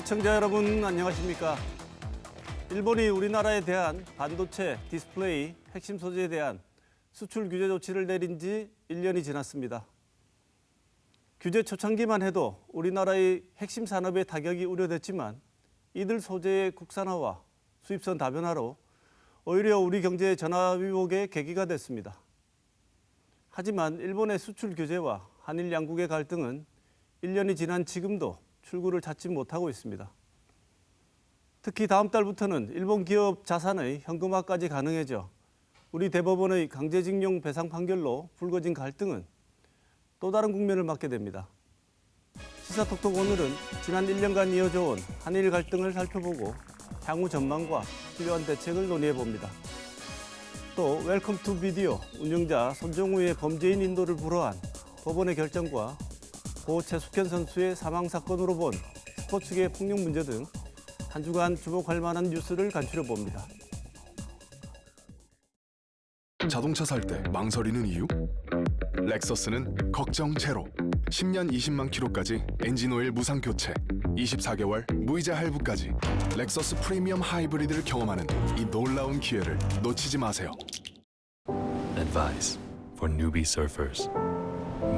시청자 여러분 안녕하십니까? 일본이 우리나라에 대한 반도체, 디스플레이, 핵심 소재에 대한 수출 규제 조치를 내린 지 1년이 지났습니다. 규제 초창기만 해도 우리나라의 핵심 산업에 타격이 우려됐지만 이들 소재의 국산화와 수입선 다변화로 오히려 우리 경제의 전화위복의 계기가 됐습니다. 하지만 일본의 수출 규제와 한일 양국의 갈등은 1년이 지난 지금도 출구를 찾지 못하고 있습니다. 특히 다음 달부터는 일본 기업 자산의 현금화까지 가능해져 우리 대법원의 강제징용 배상 판결로 불거진 갈등은 또 다른 국면을 맞게 됩니다. 시사톡톡 오늘은 지난 1년간 이어져 온 한일 갈등을 살펴보고 향후 전망과 필요한 대책을 논의해봅니다. 또 웰컴 투 비디오 운영자 손정우의 범죄인 인도를 불허한 법원의 결정과 고 최숙현 선수의 사망 사건으로 본 스포츠계 폭력 문제 등 한 주간 주목할 만한 뉴스를 간추려봅니다. 자동차 살 때 망설이는 이유? 렉서스는 걱정 제로. 10년 20만 킬로까지 엔진오일 무상 교체, 24개월 무이자 할부까지 렉서스 프리미엄 하이브리드를 경험하는 이 놀라운 기회를 놓치지 마세요. Advice for newbie surfers.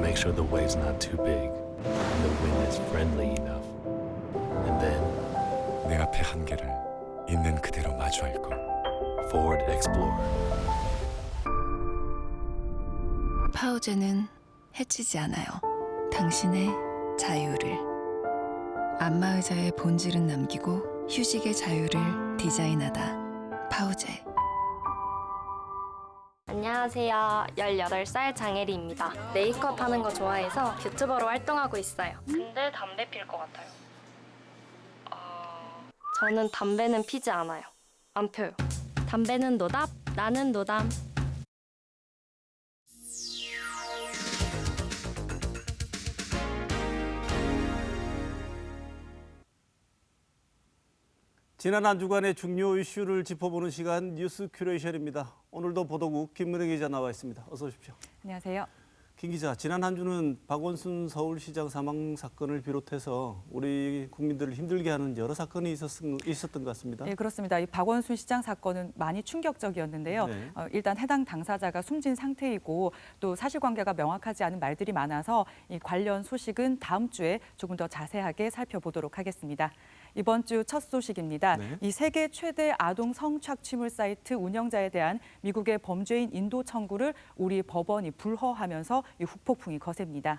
Make sure the wave's not too big and the wind is friendly enough. And then 내 앞의 한계를 있는 그대로 마주할 것. Ford Explorer. 파우제는 해치지 않아요. 당신의 자유를. 안마의자의 본질은 남기고 휴식의 자유를 디자인하다. 파우제. 안녕하세요. 18살 장혜리입니다. 메이크업 하는 거 좋아해서 유튜버로 활동하고 있어요. 근데 담배 필 것 같아요. 저는 담배는 피지 않아요. 안 펴요. 담배는 노답, 나는 노담. 지난 한 주간의 중요 이슈를 짚어보는 시간 뉴스 큐레이션입니다. 오늘도 보도국 김문혜 기자 나와 있습니다. 어서 오십시오. 안녕하세요. 김 기자, 지난 한 주는 박원순 서울시장 사망 사건을 비롯해서 우리 국민들을 힘들게 하는 여러 사건이 있었던 것 같습니다. 네, 그렇습니다. 이 박원순 시장 사건은 많이 충격적이었는데요. 네. 일단 해당 당사자가 숨진 상태이고 또 사실관계가 명확하지 않은 말들이 많아서 이 관련 소식은 다음 주에 조금 더 자세하게 살펴보도록 하겠습니다. 이번 주 첫 소식입니다. 네. 이 세계 최대 아동 성착취물 사이트 운영자에 대한 미국의 범죄인 인도 청구를 우리 법원이 불허하면서 이 후폭풍이 거셉니다.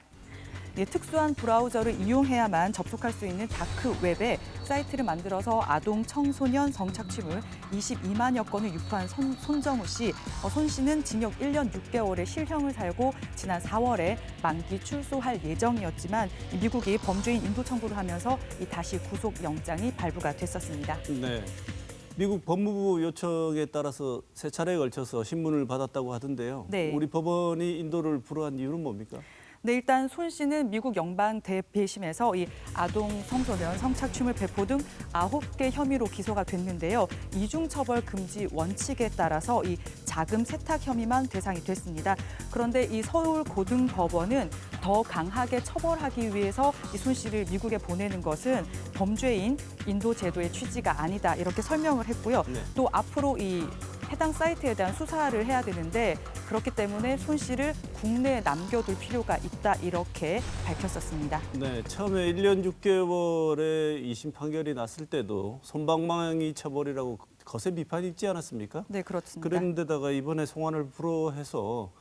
특수한 브라우저를 이용해야만 접속할 수 있는 다크웹에 사이트를 만들어서 아동 청소년 성착취물 22만여 건을 유포한 손정우 씨. 손 씨는 징역 1년 6개월의 실형을 살고 지난 4월에 만기 출소할 예정이었지만 미국이 범죄인 인도 청구를 하면서 다시 구속영장이 발부가 됐었습니다. 네. 미국 법무부 요청에 따라서 세 차례에 걸쳐서 신문을 받았다고 하던데요. 네. 우리 법원이 인도를 불허한 이유는 뭡니까? 네, 일단 손 씨는 미국 연방 대배심에서 이 아동 청소년 성착취물 배포 등 9개 혐의로 기소가 됐는데요. 이중처벌 금지 원칙에 따라서 이 자금 세탁 혐의만 대상이 됐습니다. 그런데 이 서울고등법원은 더 강하게 처벌하기 위해서 이 손 씨를 미국에 보내는 것은 범죄인 인도 제도의 취지가 아니다 이렇게 설명을 했고요. 네. 또 앞으로 이 해당 사이트에 대한 수사를 해야 되는데 그렇기 때문에 손 씨를 국내에 남겨둘 필요가 있다 이렇게 밝혔었습니다. 네, 처음에 1년 6개월의 2심 판결이 났을 때도 솜방망이 처벌이라고 거센 비판이 있지 않았습니까? 네, 그렇습니다. 그런데다가 이번에 송환을 불허해서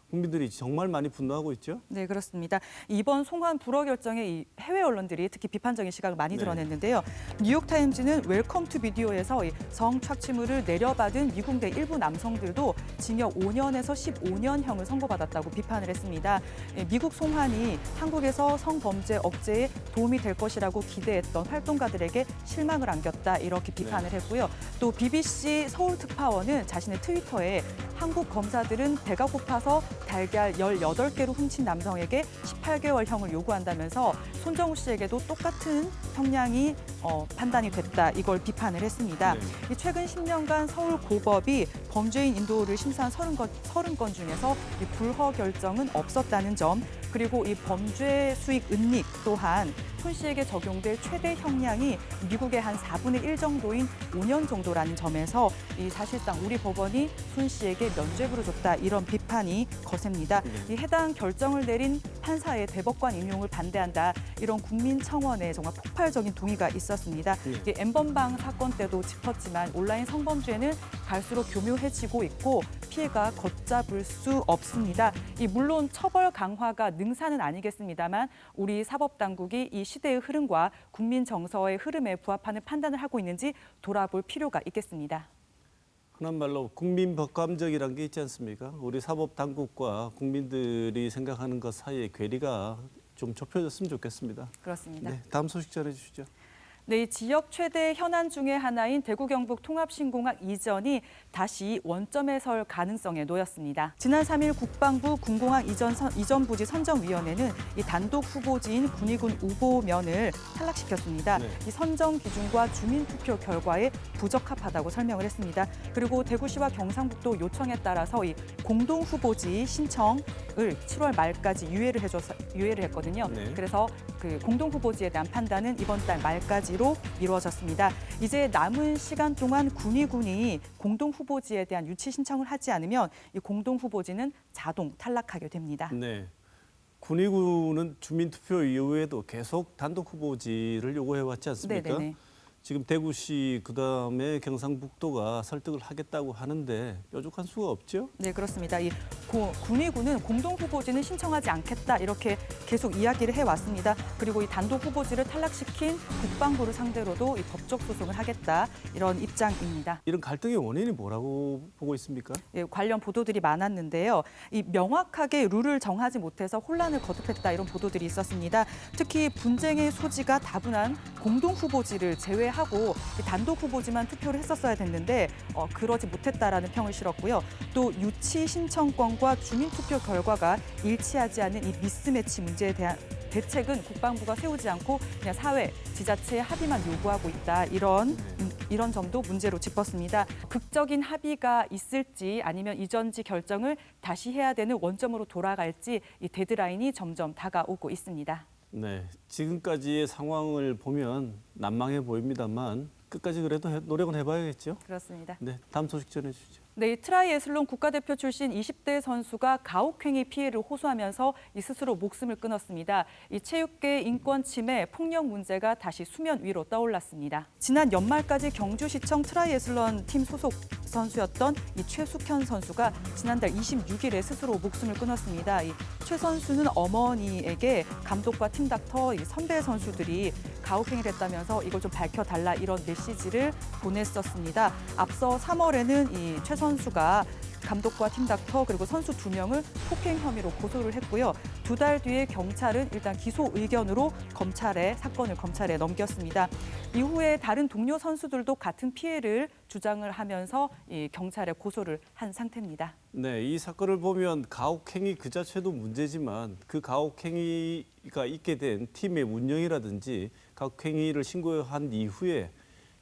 국민들이 정말 많이 분노하고 있죠? 네, 그렇습니다. 이번 송환 불허 결정에 이 해외 언론들이 특히 비판적인 시각을 많이 드러냈는데요. 뉴욕타임즈는 웰컴 투 비디오에서 이 성착취물을 내려받은 미국 내 일부 남성들도 징역 5년에서 15년형을 선고받았다고 비판을 했습니다. 미국 송환이 한국에서 성범죄 억제에 도움이 될 것이라고 기대했던 활동가들에게 실망을 안겼다 이렇게 비판을 했고요. 또 BBC 서울특파원은 자신의 트위터에 한국 검사들은 배가 고파서 달걀 18개로 훔친 남성에게 18개월형을 요구한다면서 손정우 씨에게도 똑같은 형량이 판단이 됐다. 이걸 비판을 했습니다. 네. 최근 10년간 서울고법이 범죄인 인도를 심사한 30건 중에서 불허 결정은 없었다는 점, 그리고 이 범죄 수익 은닉 또한 손 씨에게 적용될 최대 형량이 미국의 한 4분의 1 정도인 5년 정도라는 점에서 이 사실상 우리 법원이 손 씨에게 면죄부를 줬다 이런 비판이 거셉니다. 이 해당 결정을 내린 판사의 대법관 임용을 반대한다 이런 국민청원에 정말 폭발적인 동의가 있었습니다. 이 엠번방 사건 때도 짚었지만 온라인 성범죄는 갈수록 교묘해지고 있고 피해가 걷잡을 수 없습니다. 물론 처벌 강화가 능사는 아니겠습니다만 우리 사법당국이 이 시대의 흐름과 국민 정서의 흐름에 부합하는 판단을 하고 있는지 돌아볼 필요가 있겠습니다. 흔한 말로 국민 법감정이라는 게 있지 않습니까? 우리 사법 당국과 국민들이 생각하는 것 사이의 괴리가 좀 좁혀졌으면 좋겠습니다. 그렇습니다. 네, 다음 소식 전해주시죠. 네, 이 지역 최대 현안 중의 하나인 대구 경북 통합신공항 이전이 다시 원점에 설 가능성에 놓였습니다. 지난 3일 국방부 군공항 이전 부지 선정위원회는 이 단독 후보지인 군의군 우보면을 탈락시켰습니다. 네. 이 선정 기준과 주민투표 결과에 부적합하다고 설명을 했습니다. 그리고 대구시와 경상북도 요청에 따라서 이 공동 후보지 신청을 7월 말까지 유예를 했거든요. 네. 그래서 그 공동 후보지에 대한 판단은 이번 달 말까지로 이루어졌습니다. 이제 남은 시간 동안 군의군이 공동 후보지에 대한 유치 신청을 하지 않으면 이 공동 후보지는 자동 탈락하게 됩니다. 네, 군의군은 주민투표 이후에도 계속 단독 후보지를 요구해왔지 않습니까? 네네네. 지금 대구시 그다음에 경상북도가 설득을 하겠다고 하는데 뾰족한 수가 없죠? 네, 그렇습니다. 이 군의군은 공동 후보지는 신청하지 않겠다 이렇게 계속 이야기를 해왔습니다. 그리고 이 단독 후보지를 탈락시킨 국방부를 상대로도 이 법적 소송을 하겠다 이런 입장입니다. 이런 갈등의 원인이 뭐라고 보고 있습니까? 예, 관련 보도들이 많았는데요. 이 명확하게 룰을 정하지 못해서 혼란을 거듭했다 이런 보도들이 있었습니다. 특히 분쟁의 소지가 다분한 공동 후보지를 제외하고 단독 후보지만 투표를 했었어야 됐는데 그러지 못했다라는 평을 실었고요. 또 유치 신청권과 주민투표 결과가 일치하지 않는 이 미스매치 문제에 대한 대책은 국방부가 세우지 않고 그냥 사회, 지자체의 합의만 요구하고 있다. 이런 점도 문제로 짚었습니다. 극적인 합의가 있을지 아니면 이전지 결정을 다시 해야 되는 원점으로 돌아갈지 이 데드라인이 점점 다가오고 있습니다. 네, 지금까지의 상황을 보면 난망해 보입니다만 끝까지 그래도 노력은 해봐야겠죠? 그렇습니다. 네, 다음 소식 전해주시죠. 네, 이 트라이애슬론 국가대표 출신 20대 선수가 가혹행위 피해를 호소하면서 스스로 목숨을 끊었습니다. 이 체육계 인권 침해, 폭력 문제가 다시 수면 위로 떠올랐습니다. 지난 연말까지 경주시청 트라이애슬론 팀 소속 선수였던 이 최숙현 선수가 지난달 26일에 스스로 목숨을 끊었습니다. 이 최 선수는 어머니에게 감독과 팀 닥터, 선배 선수들이 가혹행위를 했다면서 이걸 좀 밝혀달라 이런 메시지를 보냈었습니다. 앞서 3월에는 이 최 선수가 감독과 팀 닥터 그리고 선수 2명을 폭행 혐의로 고소를 했고요. 2달 뒤에 경찰은 일단 기소 의견으로 사건을 검찰에 넘겼습니다. 이후에 다른 동료 선수들도 같은 피해를 주장을 하면서 이 경찰에 고소를 한 상태입니다. 네, 이 사건을 보면 가혹행위 그 자체도 문제지만 그 가혹행위가 있게 된 팀의 운영이라든지 가혹행위를 신고한 이후에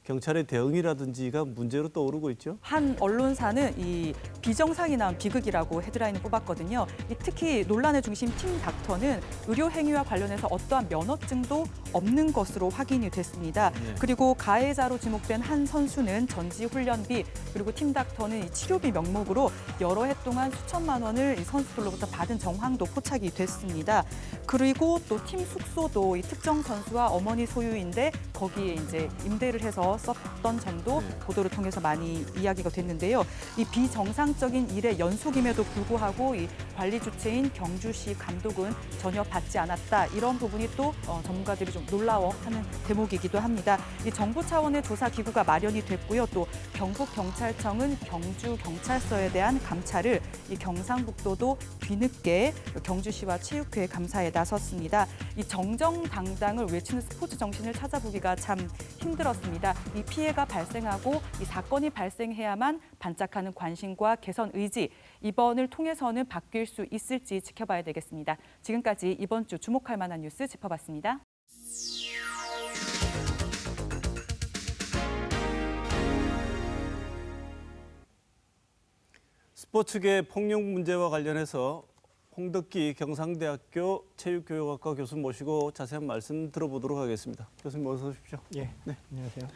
경찰의 대응이라든지가 문제로 떠오르고 있죠. 한 언론사는 이 비정상이 나온 비극이라고 헤드라인을 뽑았거든요. 특히 논란의 중심 팀 닥터는 의료 행위와 관련해서 어떠한 면허증도 없는 것으로 확인이 됐습니다. 네. 그리고 가해자로 지목된 한 선수는 전지 훈련비 그리고 팀 닥터는 이 치료비 명목으로 여러 해 동안 수천만 원을 이 선수들로부터 받은 정황도 포착이 됐습니다. 그리고 또 팀 숙소도 이 특정 선수와 어머니 소유인데 거기에 이제 임대를 해서 썼던 점도 보도를 통해서 많이 이야기가 됐는데요. 이 비정상적인 일의 연속임에도 불구하고 이 관리 주체인 경주시 감독은 전혀 받지 않았다. 이런 부분이 또 전문가들이 좀 놀라워하는 대목이기도 합니다. 이 정부 차원의 조사 기구가 마련이 됐고요. 또 경북경찰청은 경주경찰서에 대한 감찰을 이 경상북도도 뒤늦게 경주시와 체육회 감사에 나섰습니다. 이 정정당당을 외치는 스포츠 정신을 찾아보기가 참 힘들었습니다. 이 피해가 발생하고 이 사건이 발생해야만 반짝하는 관심과 개선 의지, 이번을 통해서는 바뀔 수 있을지 지켜봐야 되겠습니다. 지금까지 이번 주 주목할 만한 뉴스 짚어봤습니다. 스포츠계 폭력 문제와 관련해서 홍덕기 경상대학교 체육교육학과 교수 모시고 자세한 말씀 들어보도록 하겠습니다. 교수님 어서 오십시오. 예, 네, 안녕하세요.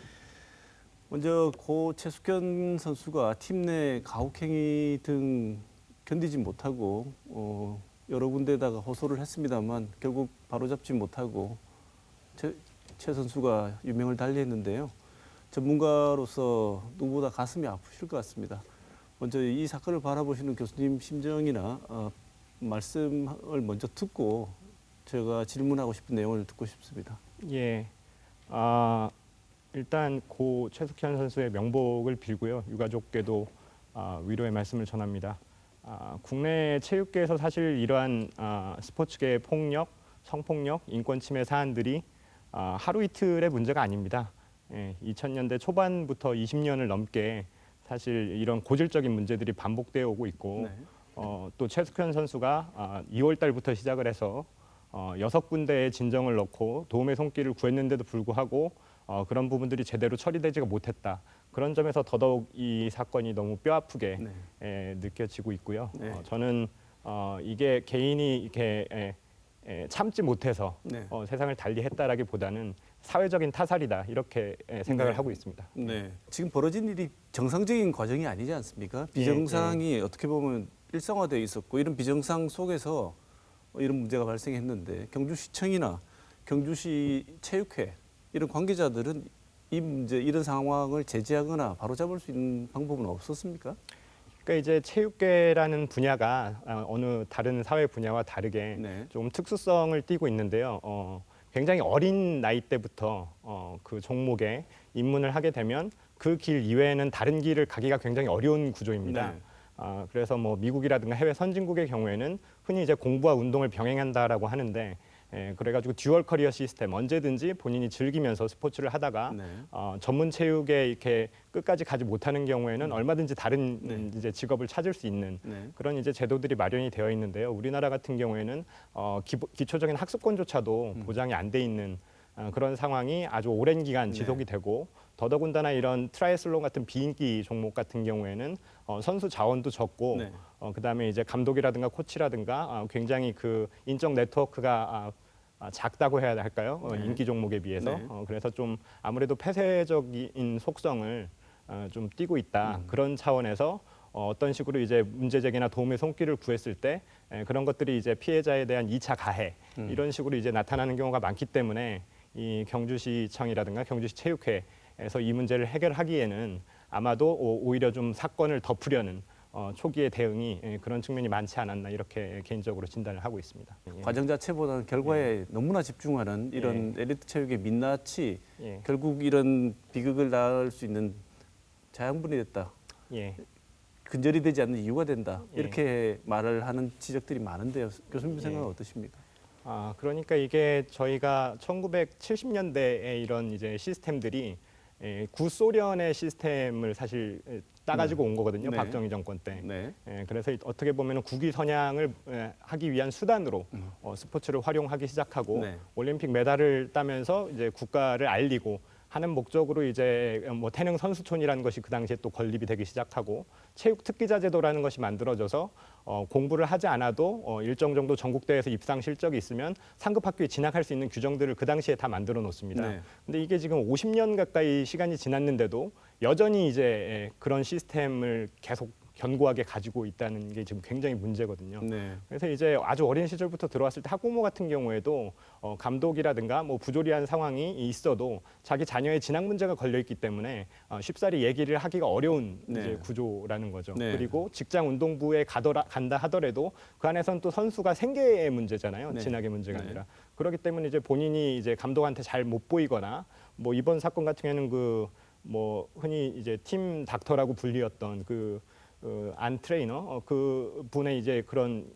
먼저 고 최숙현 선수가 팀 내 가혹행위 등 견디지 못하고 여러 군데다가 호소를 했습니다만 결국 바로잡지 못하고 최 선수가 유명을 달리했는데요. 전문가로서 누구보다 가슴이 아프실 것 같습니다. 먼저 이 사건을 바라보시는 교수님 심정이나 말씀을 먼저 듣고 제가 질문하고 싶은 내용을 듣고 싶습니다. 예, 일단 고 최숙현 선수의 명복을 빌고요. 유가족께도 위로의 말씀을 전합니다. 국내 체육계에서 사실 이러한 스포츠계의 폭력, 성폭력, 인권 침해 사안들이 하루 이틀의 문제가 아닙니다. 2000년대 초반부터 20년을 넘게 사실 이런 고질적인 문제들이 반복되어 오고 있고 네. 또 최숙현 선수가 2월 달부터 시작을 해서 6군데의 진정을 넣고 도움의 손길을 구했는데도 불구하고 그런 부분들이 제대로 처리되지가 못했다. 그런 점에서 더더욱 이 사건이 너무 뼈아프게 느껴지고 있고요. 네. 저는 이게 개인이 이렇게 참지 못해서 세상을 달리했다라기보다는 사회적인 타살이다 이렇게 생각을 하고 있습니다. 네. 지금 벌어진 일이 정상적인 과정이 아니지 않습니까? 비정상이 어떻게 보면 일상화되어 있었고 이런 비정상 속에서 이런 문제가 발생했는데 경주시청이나 경주시 체육회 이런 관계자들은 이 문제 이런 상황을 제지하거나 바로잡을 수 있는 방법은 없었습니까? 그러니까 이제 체육계라는 분야가 어느 다른 사회 분야와 다르게 좀 특수성을 띠고 있는데요. 굉장히 어린 나이 때부터 그 종목에 입문을 하게 되면 그 길 이외에는 다른 길을 가기가 굉장히 어려운 구조입니다. 그래서 뭐 미국이라든가 해외 선진국의 경우에는 흔히 이제 공부와 운동을 병행한다라고 하는데 그래가지고 듀얼 커리어 시스템 언제든지 본인이 즐기면서 스포츠를 하다가 전문 체육에 이렇게 끝까지 가지 못하는 경우에는 얼마든지 다른 이제 직업을 찾을 수 있는 그런 이제 제도들이 마련이 되어 있는데요. 우리나라 같은 경우에는 기초적인 학습권조차도 보장이 안 돼 있는 그런 상황이 아주 오랜 기간 지속이 되고 더더군다나 이런 트라이애슬론 같은 비인기 종목 같은 경우에는 선수 자원도 적고 그다음에 이제 감독이라든가 코치라든가 굉장히 그 인적 네트워크가 작다고 해야 할까요? 인기 종목에 비해서 그래서 좀 아무래도 폐쇄적인 속성을 좀 띠고 있다 그런 차원에서 어떤 식으로 이제 문제 제기나 도움의 손길을 구했을 때 그런 것들이 이제 피해자에 대한 2차 가해 이런 식으로 이제 나타나는 경우가 많기 때문에 이 경주시청이라든가 경주시 체육회에서 이 문제를 해결하기에는 아마도 오히려 좀 사건을 덮으려는 초기의 대응이 그런 측면이 많지 않았나 이렇게 개인적으로 진단을 하고 있습니다. 과정 자체보다는 결과에 너무나 집중하는 이런 엘리트 체육의 민낯이 결국 이런 비극을 낳을 수 있는 자양분이 됐다. 근절이 되지 않는 이유가 된다. 이렇게 말을 하는 지적들이 많은데요. 교수님 생각은 어떠십니까? 그러니까 이게 저희가 1970년대에 이런 이제 시스템들이 구소련의 시스템을 사실 따가지고 온 거거든요. 박정희 정권 때. 그래서 어떻게 보면 국위 선양을 하기 위한 수단으로 스포츠를 활용하기 시작하고 올림픽 메달을 따면서 이제 국가를 알리고 하는 목적으로 이제 뭐 태능 선수촌이라는 것이 그 당시에 또 건립이 되기 시작하고 체육 특기자 제도라는 것이 만들어져서 공부를 하지 않아도 일정 정도 전국대회에서 입상 실적이 있으면 상급 학교에 진학할 수 있는 규정들을 그 당시에 다 만들어 놓습니다. 근데 이게 지금 50년 가까이 시간이 지났는데도 여전히 이제 그런 시스템을 계속 견고하게 가지고 있다는 게 지금 굉장히 문제거든요. 그래서 이제 아주 어린 시절부터 들어왔을 때 학부모 같은 경우에도 감독이라든가 뭐 부조리한 상황이 있어도 자기 자녀의 진학 문제가 걸려 있기 때문에 쉽사리 얘기를 하기가 어려운 이제 구조라는 거죠. 그리고 직장 운동부에 간다 하더라도 그 안에서는 또 선수가 생계의 문제잖아요. 진학의 문제가 아니라. 그렇기 때문에 이제 본인이 이제 감독한테 잘 못 보이거나 뭐 이번 사건 같은 경우에는 뭐 흔히 이제 팀 닥터라고 불리었던 안 트레이너 그 분의 이제 그런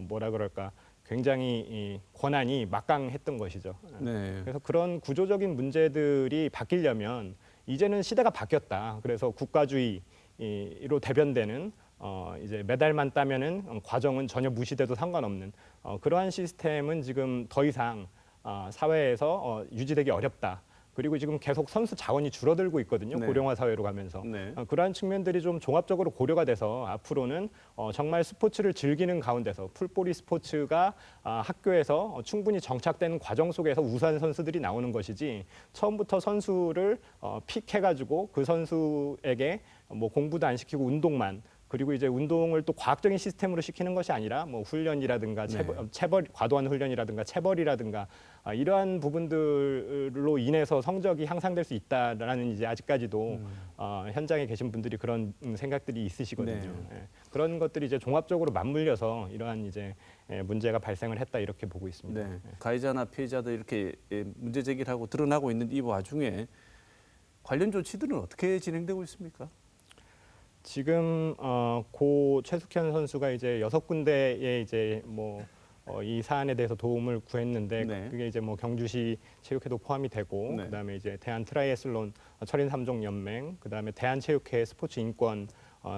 뭐라 그럴까 굉장히 권한이 막강했던 것이죠. 그래서 그런 구조적인 문제들이 바뀌려면 이제는 시대가 바뀌었다. 그래서 국가주의로 대변되는 이제 메달만 따면은 과정은 전혀 무시돼도 상관없는 그러한 시스템은 지금 더 이상 사회에서 유지되기 어렵다. 그리고 지금 계속 선수 자원이 줄어들고 있거든요. 네. 고령화 사회로 가면서. 네. 그러한 측면들이 좀 종합적으로 고려가 돼서 앞으로는 정말 스포츠를 즐기는 가운데서 풀보디 스포츠가 학교에서 충분히 정착된 과정 속에서 우수한 선수들이 나오는 것이지 처음부터 선수를 픽해가지고 그 선수에게 뭐 공부도 안 시키고 운동만 그리고 이제 운동을 또 과학적인 시스템으로 시키는 것이 아니라 뭐 훈련이라든가 체벌, 과도한 훈련이라든가 체벌이라든가 이러한 부분들로 인해서 성적이 향상될 수 있다라는 이제 아직까지도 현장에 계신 분들이 그런 생각들이 있으시거든요. 네. 예. 그런 것들이 이제 종합적으로 맞물려서 이러한 이제 문제가 발생을 했다 이렇게 보고 있습니다. 네. 가해자나 피해자도 이렇게 문제 제기를 하고 드러나고 있는 이 와중에 관련 조치들은 어떻게 진행되고 있습니까? 지금 고 최숙현 선수가 이제 6군데에 이제 이 사안에 대해서 도움을 구했는데 네. 그게 이제 뭐 경주시 체육회도 포함이 되고 네. 그다음에 이제 대한 트라이애슬론 철인 3종 연맹 그다음에 대한체육회 스포츠 인권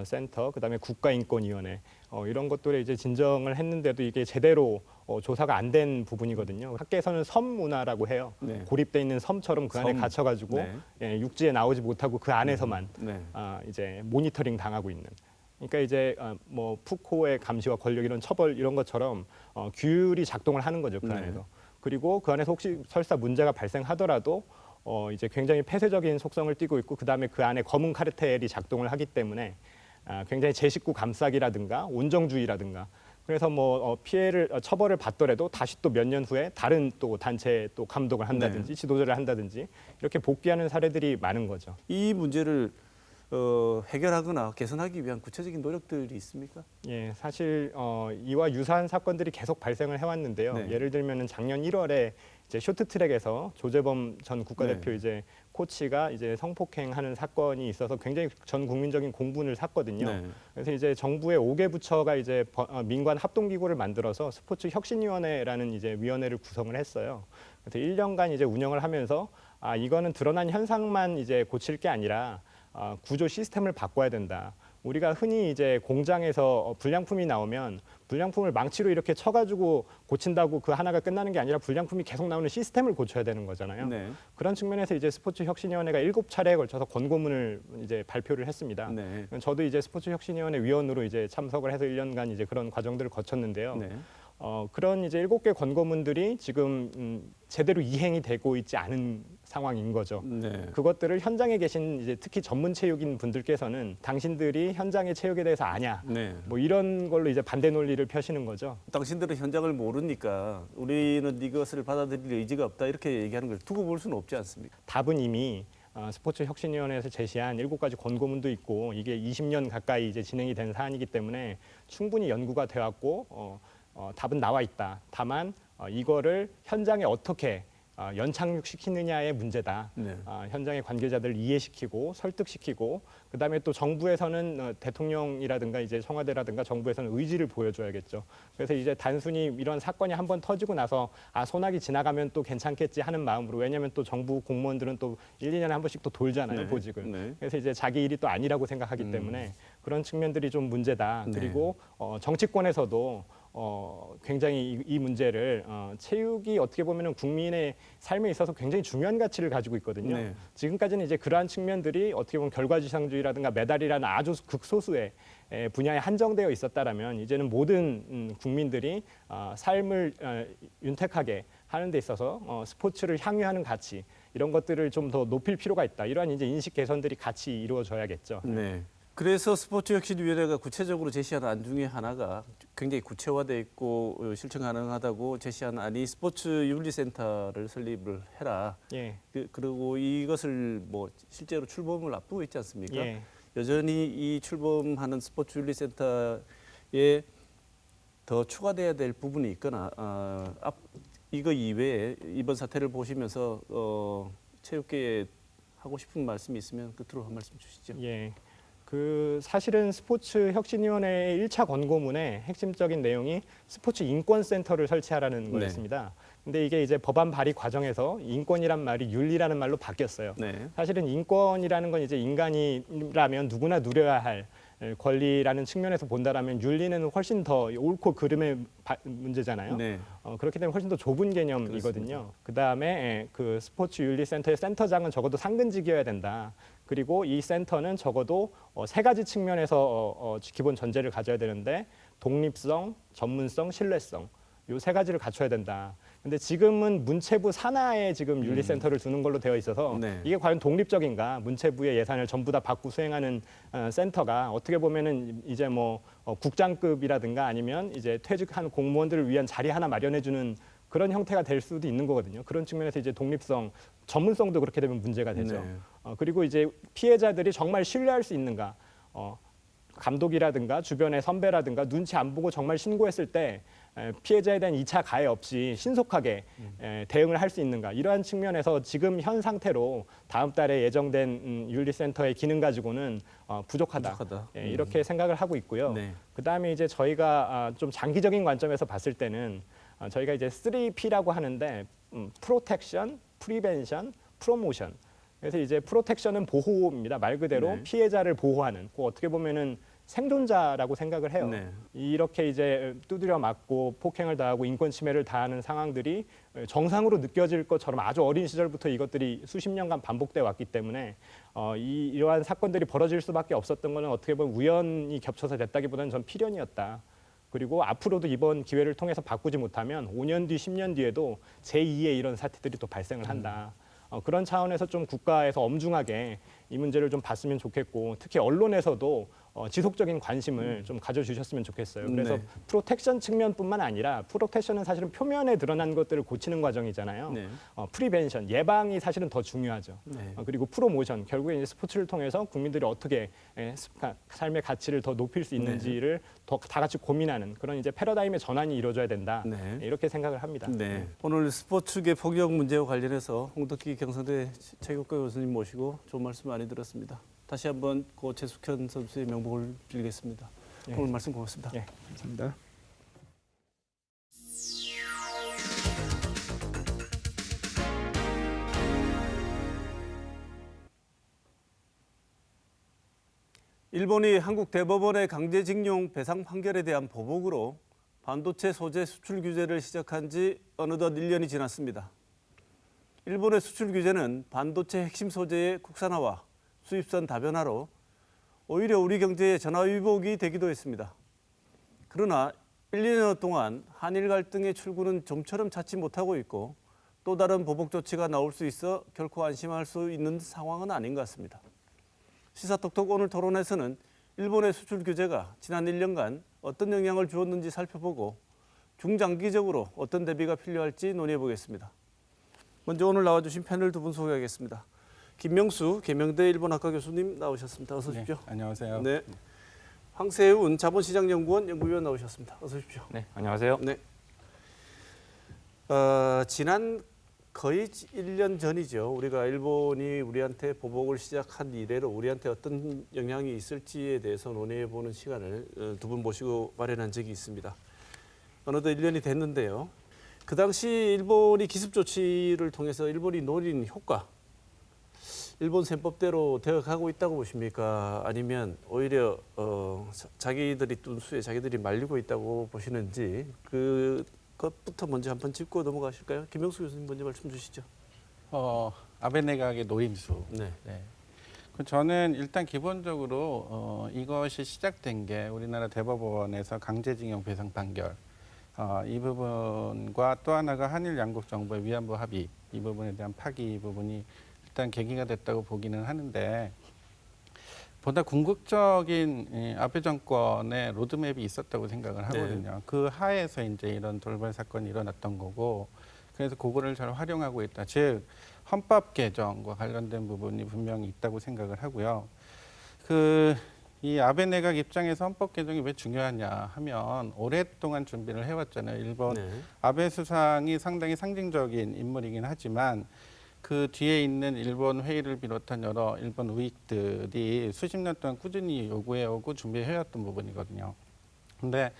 센터 그다음에 국가인권위원회 이런 것들에 이제 진정을 했는데도 이게 제대로 조사가 안 된 부분이거든요. 학계에서는 섬 문화라고 해요. 네. 고립돼 있는 섬처럼 그 안에 섬. 갇혀가지고 네. 육지에 나오지 못하고 그 안에서만 네. 이제 모니터링 당하고 있는. 그러니까 이제 뭐 푸코의 감시와 권력 이런 처벌 이런 것처럼 규율이 작동을 하는 거죠 그 네. 안에서. 그리고 그 안에서 혹시 설사 문제가 발생하더라도 이제 굉장히 폐쇄적인 속성을 띠고 있고 그 다음에 그 안에 검은 카르텔이 작동을 하기 때문에 굉장히 제 식구 감싸기라든가 온정주의라든가 그래서 뭐 피해를 처벌을 받더라도 다시 또 몇 년 후에 다른 또 단체 또 감독을 한다든지 지도자를 한다든지 이렇게 복귀하는 사례들이 많은 거죠. 이 문제를 해결하거나 개선하기 위한 구체적인 노력들이 있습니까? 예, 사실 이와 유사한 사건들이 계속 발생을 해왔는데요. 네. 예를 들면은 작년 1월에 이제 쇼트트랙에서 조재범 전 국가대표 네. 이제 코치가 이제 성폭행하는 사건이 있어서 굉장히 전 국민적인 공분을 샀거든요. 네. 그래서 이제 정부의 5개 부처가 이제 민관 합동기구를 만들어서 스포츠 혁신위원회라는 이제 위원회를 구성을 했어요. 그래서 1년간 이제 운영을 하면서 이거는 드러난 현상만 이제 고칠 게 아니라 구조 시스템을 바꿔야 된다. 우리가 흔히 이제 공장에서 불량품이 나오면 불량품을 망치로 이렇게 쳐가지고 고친다고 그 하나가 끝나는 게 아니라 불량품이 계속 나오는 시스템을 고쳐야 되는 거잖아요. 네. 그런 측면에서 이제 스포츠 혁신위원회가 7차례에 걸쳐서 권고문을 이제 발표를 했습니다. 네. 저도 이제 스포츠 혁신위원회 위원으로 이제 참석을 해서 1년간 이제 그런 과정들을 거쳤는데요. 네. 그런 이제 7개 권고문들이 지금 제대로 이행이 되고 있지 않은 상황인 거죠. 네. 그것들을 현장에 계신 이제 특히 전문 체육인 분들께서는 당신들이 현장의 체육에 대해서 아냐, 네. 뭐 이런 걸로 이제 반대 논리를 펴시는 거죠. 당신들은 현장을 모르니까 우리는 이것을 받아들일 의지가 없다 이렇게 얘기하는 걸 두고 볼 수는 없지 않습니까? 답은 이미 스포츠 혁신위원회에서 제시한 7가지 권고문도 있고 이게 20년 가까이 이제 진행이 된 사안이기 때문에 충분히 연구가 되었고 답은 나와 있다. 다만 이거를 현장에 어떻게 연착륙시키느냐의 문제다. 네. 현장의 관계자들을 이해시키고 설득시키고 그다음에 또 정부에서는 대통령이라든가 이제 청와대라든가 정부에서는 의지를 보여줘야겠죠. 그래서 이제 단순히 이런 사건이 한번 터지고 나서 소나기 지나가면 또 괜찮겠지 하는 마음으로 왜냐하면 또 정부 공무원들은 또 1, 2년에 한 번씩 또 돌잖아요. 네. 보직을. 네. 그래서 이제 자기 일이 또 아니라고 생각하기 때문에 그런 측면들이 좀 문제다. 네. 그리고 정치권에서도 굉장히 이 문제를 체육이 어떻게 보면은 국민의 삶에 있어서 굉장히 중요한 가치를 가지고 있거든요. 네. 지금까지는 이제 그러한 측면들이 어떻게 보면 결과지상주의라든가 메달이라는 아주 극소수의 분야에 한정되어 있었다라면 이제는 모든 국민들이 삶을 윤택하게 하는 데 있어서 스포츠를 향유하는 가치 이런 것들을 좀 더 높일 필요가 있다. 이러한 이제 인식 개선들이 같이 이루어져야겠죠. 네. 그래서 스포츠혁신위원회가 구체적으로 제시한 안 중에 하나가 굉장히 구체화돼 있고 실천 가능하다고 제시한 안이 스포츠 윤리센터를 설립을 해라. 예. 그리고 이것을 뭐 실제로 출범을 앞두고 있지 않습니까? 예. 여전히 이 출범하는 스포츠 윤리센터에 더 추가돼야 될 부분이 있거나 이거 이외에 이번 사태를 보시면서 체육계에 하고 싶은 말씀이 있으면 끝으로 한 말씀 주시죠. 예. 사실은 스포츠 혁신위원회의 1차 권고문의 핵심적인 내용이 스포츠 인권센터를 설치하라는 네. 거였습니다. 근데 이게 이제 법안 발의 과정에서 인권이란 말이 윤리라는 말로 바뀌었어요. 네. 사실은 인권이라는 건 이제 인간이라면 누구나 누려야 할 권리라는 측면에서 본다라면 윤리는 훨씬 더 옳고 그름의 문제잖아요. 네. 그렇기 때문에 훨씬 더 좁은 개념이거든요. 그다음에 그 스포츠 윤리센터의 센터장은 적어도 상근직이어야 된다. 그리고 이 센터는 적어도 세 가지 측면에서 기본 전제를 가져야 되는데 독립성, 전문성, 신뢰성 요 세 가지를 갖춰야 된다. 근데 지금은 문체부 산하에 지금 윤리센터를 두는 걸로 되어 있어서 네. 이게 과연 독립적인가? 문체부의 예산을 전부 다 받고 수행하는 센터가 어떻게 보면은 이제 뭐 국장급이라든가 아니면 이제 퇴직한 공무원들을 위한 자리 하나 마련해주는 그런 형태가 될 수도 있는 거거든요. 그런 측면에서 이제 독립성, 전문성도 그렇게 되면 문제가 되죠. 네. 그리고 이제 피해자들이 정말 신뢰할 수 있는가? 감독이라든가 주변의 선배라든가 눈치 안 보고 정말 신고했을 때 피해자에 대한 2차 가해 없이 신속하게 대응을 할 수 있는가 이러한 측면에서 지금 현 상태로 다음 달에 예정된 윤리센터의 기능 가지고는 부족하다. 이렇게 생각을 하고 있고요. 네. 그다음에 이제 저희가 좀 장기적인 관점에서 봤을 때는 저희가 이제 3P라고 하는데 프로텍션, 프리벤션, 프로모션. 그래서 이제 프로텍션은 보호입니다. 말 그대로 네. 피해자를 보호하는. 어떻게 보면은 생존자라고 생각을 해요. 네. 이렇게 이제 두드려 맞고 폭행을 당하고 인권 침해를 당하는 상황들이 정상으로 느껴질 것처럼 아주 어린 시절부터 이것들이 수십 년간 반복돼 왔기 때문에 이러한 사건들이 벌어질 수밖에 없었던 것은 어떻게 보면 우연히 겹쳐서 됐다기보다는 전 필연이었다. 그리고 앞으로도 이번 기회를 통해서 바꾸지 못하면 5년 뒤, 10년 뒤에도 제2의 이런 사태들이 또 발생을 한다. 그런 차원에서 좀 국가에서 엄중하게 이 문제를 좀 봤으면 좋겠고 특히 언론에서도 지속적인 관심을 좀 가져주셨으면 좋겠어요. 그래서 네. 프로텍션 측면뿐만 아니라 프로텍션은 사실은 표면에 드러난 것들을 고치는 과정이잖아요. 네. 프리벤션, 예방이 사실은 더 중요하죠. 네. 그리고 프로모션, 결국에 이제 스포츠를 통해서 국민들이 어떻게 삶의 가치를 더 높일 수 있는지를 더 다 같이 고민하는 그런 이제 패러다임의 전환이 이루어져야 된다. 네. 이렇게 생각을 합니다. 네. 오늘 스포츠계 폭력 문제와 관련해서 홍덕기 경상대 체육과 교수님 모시고 좋은 말씀 많이 들었습니다. 다시 한번 고 최숙현 선수의 명복을 빌겠습니다. 예. 오늘 말씀 고맙습니다. 예, 감사합니다. 일본이 한국 대법원의 강제징용 배상 판결에 대한 보복으로 반도체 소재 수출 규제를 시작한 지 어느덧 1년이 지났습니다. 일본의 수출 규제는 반도체 핵심 소재의 국산화와 수입선 다변화로 오히려 우리 경제에 전화위복이 되기도 했습니다. 그러나 1, 2년 동안 한일 갈등의 출구는 좀처럼 찾지 못하고 있고 또 다른 보복 조치가 나올 수 있어 결코 안심할 수 있는 상황은 아닌 것 같습니다. 시사톡톡 오늘 토론에서는 일본의 수출 규제가 지난 1년간 어떤 영향을 주었는지 살펴보고 중장기적으로 어떤 대비가 필요할지 논의해 보겠습니다. 먼저 오늘 나와주신 패널 두 분 소개하겠습니다. 김명수 계명대 일본학과 교수님 나오셨습니다. 어서 오십시오. 네, 안녕하세요. 네. 황세훈 자본시장연구원 연구위원 나오셨습니다. 어서 오십시오. 네, 안녕하세요. 네. 지난 거의 1년 전이죠. 우리가 일본이 우리한테 보복을 시작한 이래로 우리한테 어떤 영향이 있을지에 대해서 논의해 보는 시간을 두 분 모시고 마련한 적이 있습니다. 어느덧 1년이 됐는데요. 그 당시 일본이 기습 조치를 통해서 일본이 노린 효과, 일본 셈법대로 되어가고 있다고 보십니까? 아니면 오히려 자기들이 둔 수에 자기들이 말리고 있다고 보시는지 그것부터 먼저 한번 짚고 넘어가실까요? 김명수 교수님 먼저 말씀 주시죠. 아베 내각의 노림수. 네. 네. 저는 일단 기본적으로 이것이 시작된 게 우리나라 대법원에서 강제징용 배상 판결 이 부분과 또 하나가 한일 양국 정부의 위안부 합의 이 부분에 대한 파기 부분이 일단 계기가 됐다고 보기는 하는데 보다 궁극적인 아베 정권의 로드맵이 있었다고 생각을 하거든요. 네. 그 하에서 이제 이런 돌발 사건이 일어났던 거고 그래서 그거를 잘 활용하고 있다. 즉 헌법 개정과 관련된 부분이 분명히 있다고 생각을 하고요. 이 아베 내각 입장에서 헌법 개정이 왜 중요하냐 하면 오랫동안 준비를 해왔잖아요. 일본 아베 수상이 상당히 상징적인 인물이긴 하지만 그 뒤에 있는 일본 회의를 비롯한 여러 일본 우익들이 수십 년 동안 꾸준히 요구해오고 준비해왔던 부분이거든요. 근데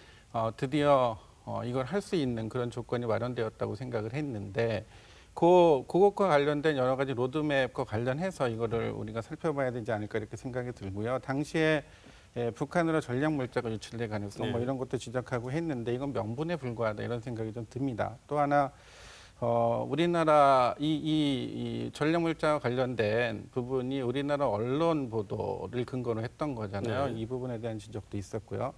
드디어 이걸 할 수 있는 그런 조건이 마련되었다고 생각을 했는데 그것과 관련된 여러 가지 로드맵과 관련해서 이거를 우리가 살펴봐야 되지 않을까 이렇게 생각이 들고요. 당시에 북한으로 전략 물자가 유출될 가능성 네. 뭐 이런 것도 지적하고 했는데 이건 명분에 불과하다 이런 생각이 좀 듭니다. 또 하나 우리나라 이 전략 물자와 관련된 부분이 우리나라 언론 보도를 근거로 했던 거잖아요. 네. 이 부분에 대한 지적도 있었고요.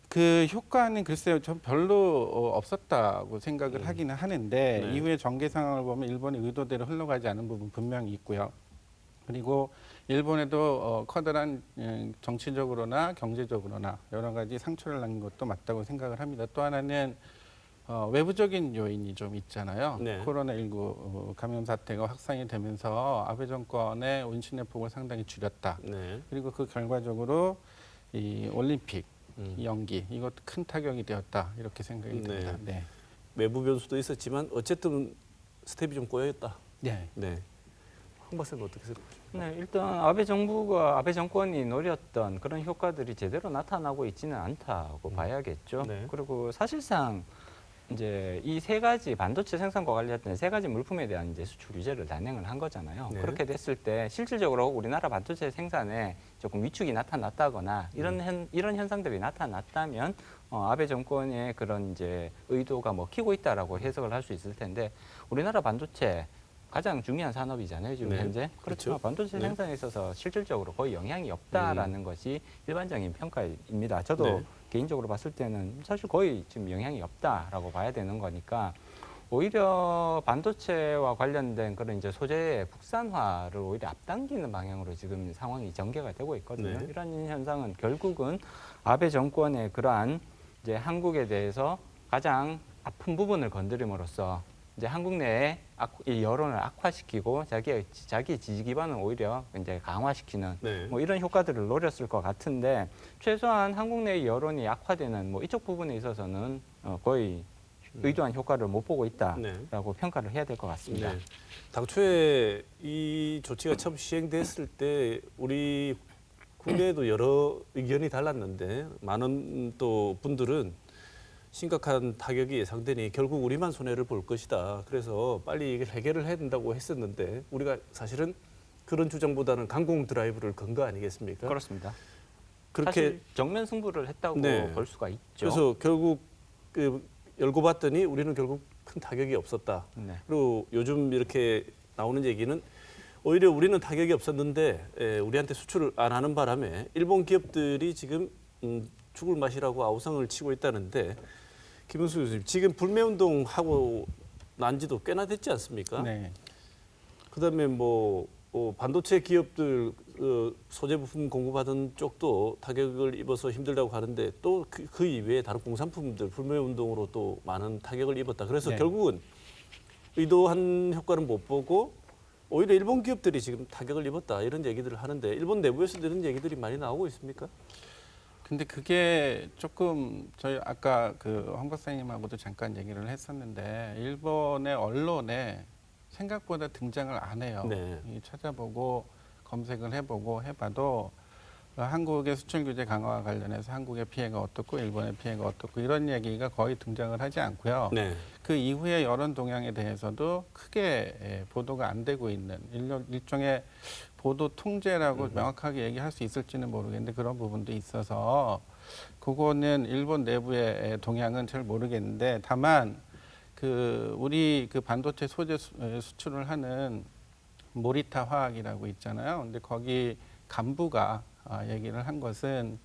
그 효과는 글쎄요, 좀 별로 없었다고 생각을 하기는 하는데 네. 이후에 전개 상황을 보면 일본의 의도대로 흘러가지 않은 부분 분명히 있고요. 그리고 일본에도 커다란 정치적으로나 경제적으로나 여러 가지 상처를 남긴 것도 맞다고 생각을 합니다. 또 하나는 외부적인 요인이 좀 있잖아요. 네. 코로나19 감염 사태가 확산이 되면서 아베 정권의 운신의 폭을 상당히 줄였다. 네. 그리고 그 결과적으로 이 올림픽 연기 이것도 큰 타격이 되었다 이렇게 생각이 듭니다. 네. 외부 변수도 있었지만 어쨌든 스텝이 좀 꼬여있다. 네. 네. 황 박사님 어떻게 생각하십니까? 네, 일단 아베 정부가 아베 정권이 노렸던 그런 효과들이 제대로 나타나고 있지는 않다고 봐야겠죠. 네. 그리고 사실상 이제 이 세 가지 반도체 생산과 관련된 세 가지 물품에 대한 이제 수출 규제를 단행을 한 거잖아요. 네. 그렇게 됐을 때 실질적으로 우리나라 반도체 생산에 조금 위축이 나타났다거나 이런 현상들이 나타났다면 아베 정권의 그런 이제 의도가 먹히고 있다라고 해석을 할 수 있을 텐데 우리나라 반도체 가장 중요한 산업이잖아요, 지금 네. 현재. 그렇죠. 그렇지만 반도체 네. 생산에 있어서 실질적으로 거의 영향이 없다라는 것이 일반적인 평가입니다. 저도 네. 개인적으로 봤을 때는 사실 거의 지금 영향이 없다라고 봐야 되는 거니까 오히려 반도체와 관련된 그런 이제 소재의 국산화를 오히려 앞당기는 방향으로 지금 상황이 전개가 되고 있거든요. 네. 이런 현상은 결국은 아베 정권의 그러한 이제 한국에 대해서 가장 아픈 부분을 건드림으로써 이제 한국 내에 이 여론을 악화시키고 자기 지지 기반을 오히려 이제 강화시키는 네. 뭐 이런 효과들을 노렸을 것 같은데 최소한 한국 내의 여론이 악화되는 뭐 이쪽 부분에 있어서는 거의 의도한 효과를 못 보고 있다라고 평가를 해야 될 것 같습니다. 네. 당초에 이 조치가 처음 시행됐을 때 우리 국내에도 여러 의견이 달랐는데 많은 또 분들은 심각한 타격이 예상되니 결국 우리만 손해를 볼 것이다. 그래서 빨리 이걸 해결을 해야 된다고 했었는데 우리가 사실은 그런 주장보다는 강공 드라이브를 건 거 아니겠습니까? 그렇습니다. 그렇게 사실 정면 승부를 했다고 네. 볼 수가 있죠. 그래서 결국 열고 봤더니 우리는 결국 큰 타격이 없었다. 네. 그리고 요즘 이렇게 나오는 얘기는 오히려 우리는 타격이 없었는데 우리한테 수출을 안 하는 바람에 일본 기업들이 지금 죽을 맛이라고 아우성을 치고 있다는데 김은수 교수님, 지금 불매운동 하고 난 지도 꽤나 됐지 않습니까? 네. 그다음에 뭐 반도체 기업들 소재 부품 공급하던 쪽도 타격을 입어서 힘들다고 하는데 또 그 이외에 다른 공산품들 불매운동으로 또 많은 타격을 입었다. 그래서 네. 결국은 의도한 효과는 못 보고 오히려 일본 기업들이 지금 타격을 입었다 이런 얘기들을 하는데 일본 내부에서도 이런 얘기들이 많이 나오고 있습니까? 근데 그게 조금 저희 아까 그 황 박사님하고도 잠깐 얘기를 했었는데 일본의 언론에 생각보다 등장을 안 해요. 네. 찾아보고 검색을 해보고 해봐도 한국의 수출 규제 강화와 관련해서 한국의 피해가 어떻고 일본의 피해가 어떻고 이런 얘기가 거의 등장을 하지 않고요. 네. 그 이후에 여론 동향에 대해서도 크게 보도가 안 되고 있는 일종의 보도 통제라고 명확하게 얘기할 수 있을지는 모르겠는데 그런 부분도 있어서 그거는 일본 내부의 동향은 잘 모르겠는데 다만 우리 반도체 소재 수출을 하는 모리타 화학이라고 있잖아요. 근데 거기 간부가 얘기를 한 것은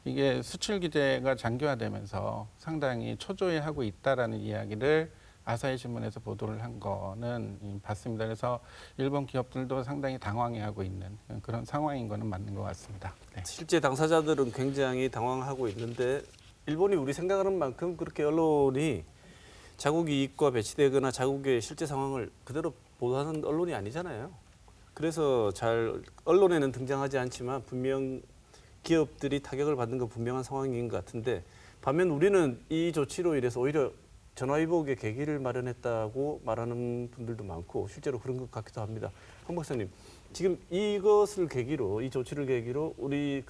이게 수출 규제가 장기화되면서 상당히 초조해하고 있다라는 이야기를 아사히 신문에서 보도를 한 거는 봤습니다. 그래서 일본 기업들도 상당히 당황해하고 있는 그런 상황인 거는 맞는 것 같습니다. 네. 실제 당사자들은 굉장히 당황하고 있는데 일본이 우리 생각하는 만큼 그렇게 언론이 자국 이익과 배치되거나 자국의 실제 상황을 그대로 보도하는 언론이 아니잖아요. 그래서 언론에는 등장하지 않지만 분명 기업들이 타격을 받는 건 분명한 상황인 것 같은데 반면 우리는 이 조치로 인해서 오히려 전화위복의 계기를 마련했다고 말하는 분들도 많고 실제로 그런 것 같기도 합니다. 황 박사님, 지금 이것을 계기로 이 조치를 계기로 우리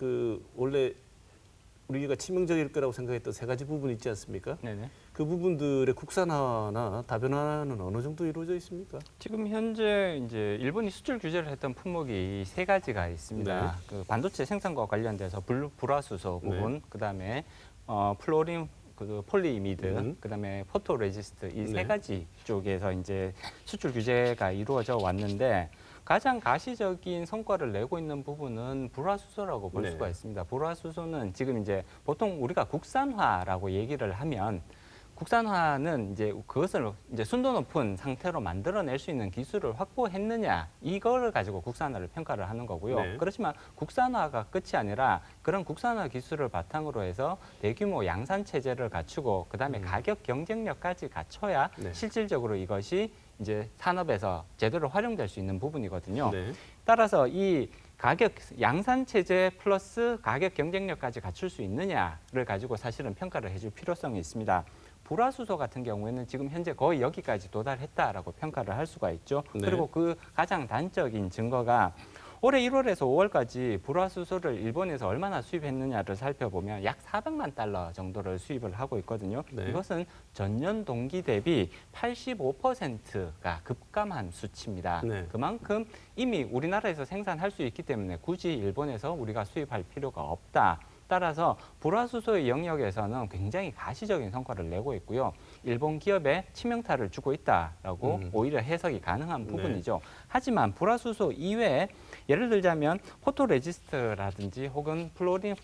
원래 우리가 치명적일 거라고 생각했던 세 가지 부분이 있지 않습니까? 네네. 그 부분들의 국산화나 다변화는 어느 정도 이루어져 있습니까? 지금 현재 이제 일본이 수출 규제를 했던 품목이 세 가지가 있습니다. 네. 그 반도체 생산과 관련돼서 불화수소 부분, 그다음에 플로린 그 폴리이미드, 그다음에 포토 레지스트 이 세 가지 쪽에서 이제 수출 규제가 이루어져 왔는데 가장 가시적인 성과를 내고 있는 부분은 불화수소라고 볼 수가 있습니다. 불화수소는 지금 이제 보통 우리가 국산화라고 얘기를 하면 국산화는 이제 그것을 이제 순도 높은 상태로 만들어낼 수 있는 기술을 확보했느냐 이거를 가지고 국산화를 평가를 하는 거고요. 네. 그렇지만 국산화가 끝이 아니라 그런 국산화 기술을 바탕으로 해서 대규모 양산 체제를 갖추고 그다음에 가격 경쟁력까지 갖춰야 실질적으로 이것이 이제 산업에서 제대로 활용될 수 있는 부분이거든요. 따라서 이 가격 양산 체제 플러스 가격 경쟁력까지 갖출 수 있느냐를 가지고 사실은 평가를 해줄 필요성이 있습니다. 불화수소 같은 경우에는 지금 현재 거의 여기까지 도달했다라고 평가를 할 수가 있죠. 그리고 그 가장 단적인 증거가 올해 1월에서 5월까지 불화수소를 일본에서 얼마나 수입했느냐를 살펴보면 약 400만 달러 정도를 수입을 하고 있거든요. 이것은 전년 동기 대비 85%가 급감한 수치입니다. 그만큼 이미 우리나라에서 생산할 수 있기 때문에 굳이 일본에서 우리가 수입할 필요가 없다. 따라서 불화수소의 영역에서는 굉장히 가시적인 성과를 내고 있고요. 일본 기업에 치명타를 주고 있다라고 오히려 해석이 가능한 부분이죠. 하지만 불화수소 이외에 예를 들자면 포토레지스트라든지 혹은 플로린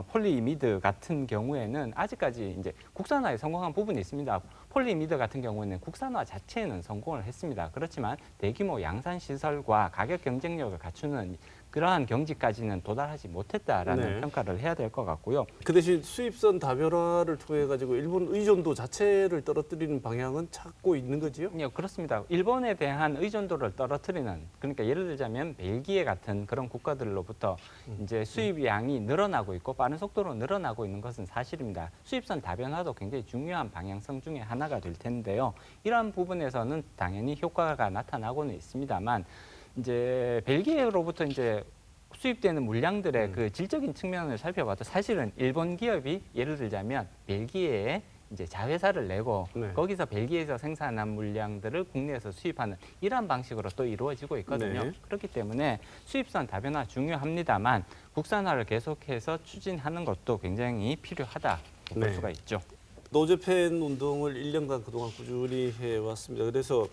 폴리이미드 같은 경우에는 아직까지 이제 국산화에 성공한 부분이 있습니다. 폴리이미드 같은 경우에는 국산화 자체는 성공을 했습니다. 그렇지만 대규모 양산 시설과 가격 경쟁력을 갖추는 그러한 경지까지는 도달하지 못했다라는 평가를 해야 될 것 같고요. 그 대신 수입선 다변화를 통해 가지고 일본 의존도 자체를 떨어뜨리는 방향은 찾고 있는 거지요? 네, 그렇습니다. 일본에 대한 의존도를 떨어뜨리는 그러니까 예를 들자면 벨기에 같은 그런 국가들로부터 이제 수입량이 늘어나고 있고 빠른 속도로 늘어나고 있는 것은 사실입니다. 수입선 다변화도 굉장히 중요한 방향성 중에 하나가 될 텐데요. 이러한 부분에서는 당연히 효과가 나타나고는 있습니다만 이제 벨기에로부터 이제 수입되는 물량들의 그 질적인 측면을 살펴봐도 사실은 일본 기업이 예를 들자면 벨기에에 이제 자회사를 내고 거기서 벨기에에서 생산한 물량들을 국내에서 수입하는 이러한 방식으로 또 이루어지고 있거든요. 그렇기 때문에 수입선 다변화 중요합니다만 국산화를 계속해서 추진하는 것도 굉장히 필요하다 볼 수가 있죠. 노재팬 운동을 1년간 그동안 꾸준히 해왔습니다. 그래서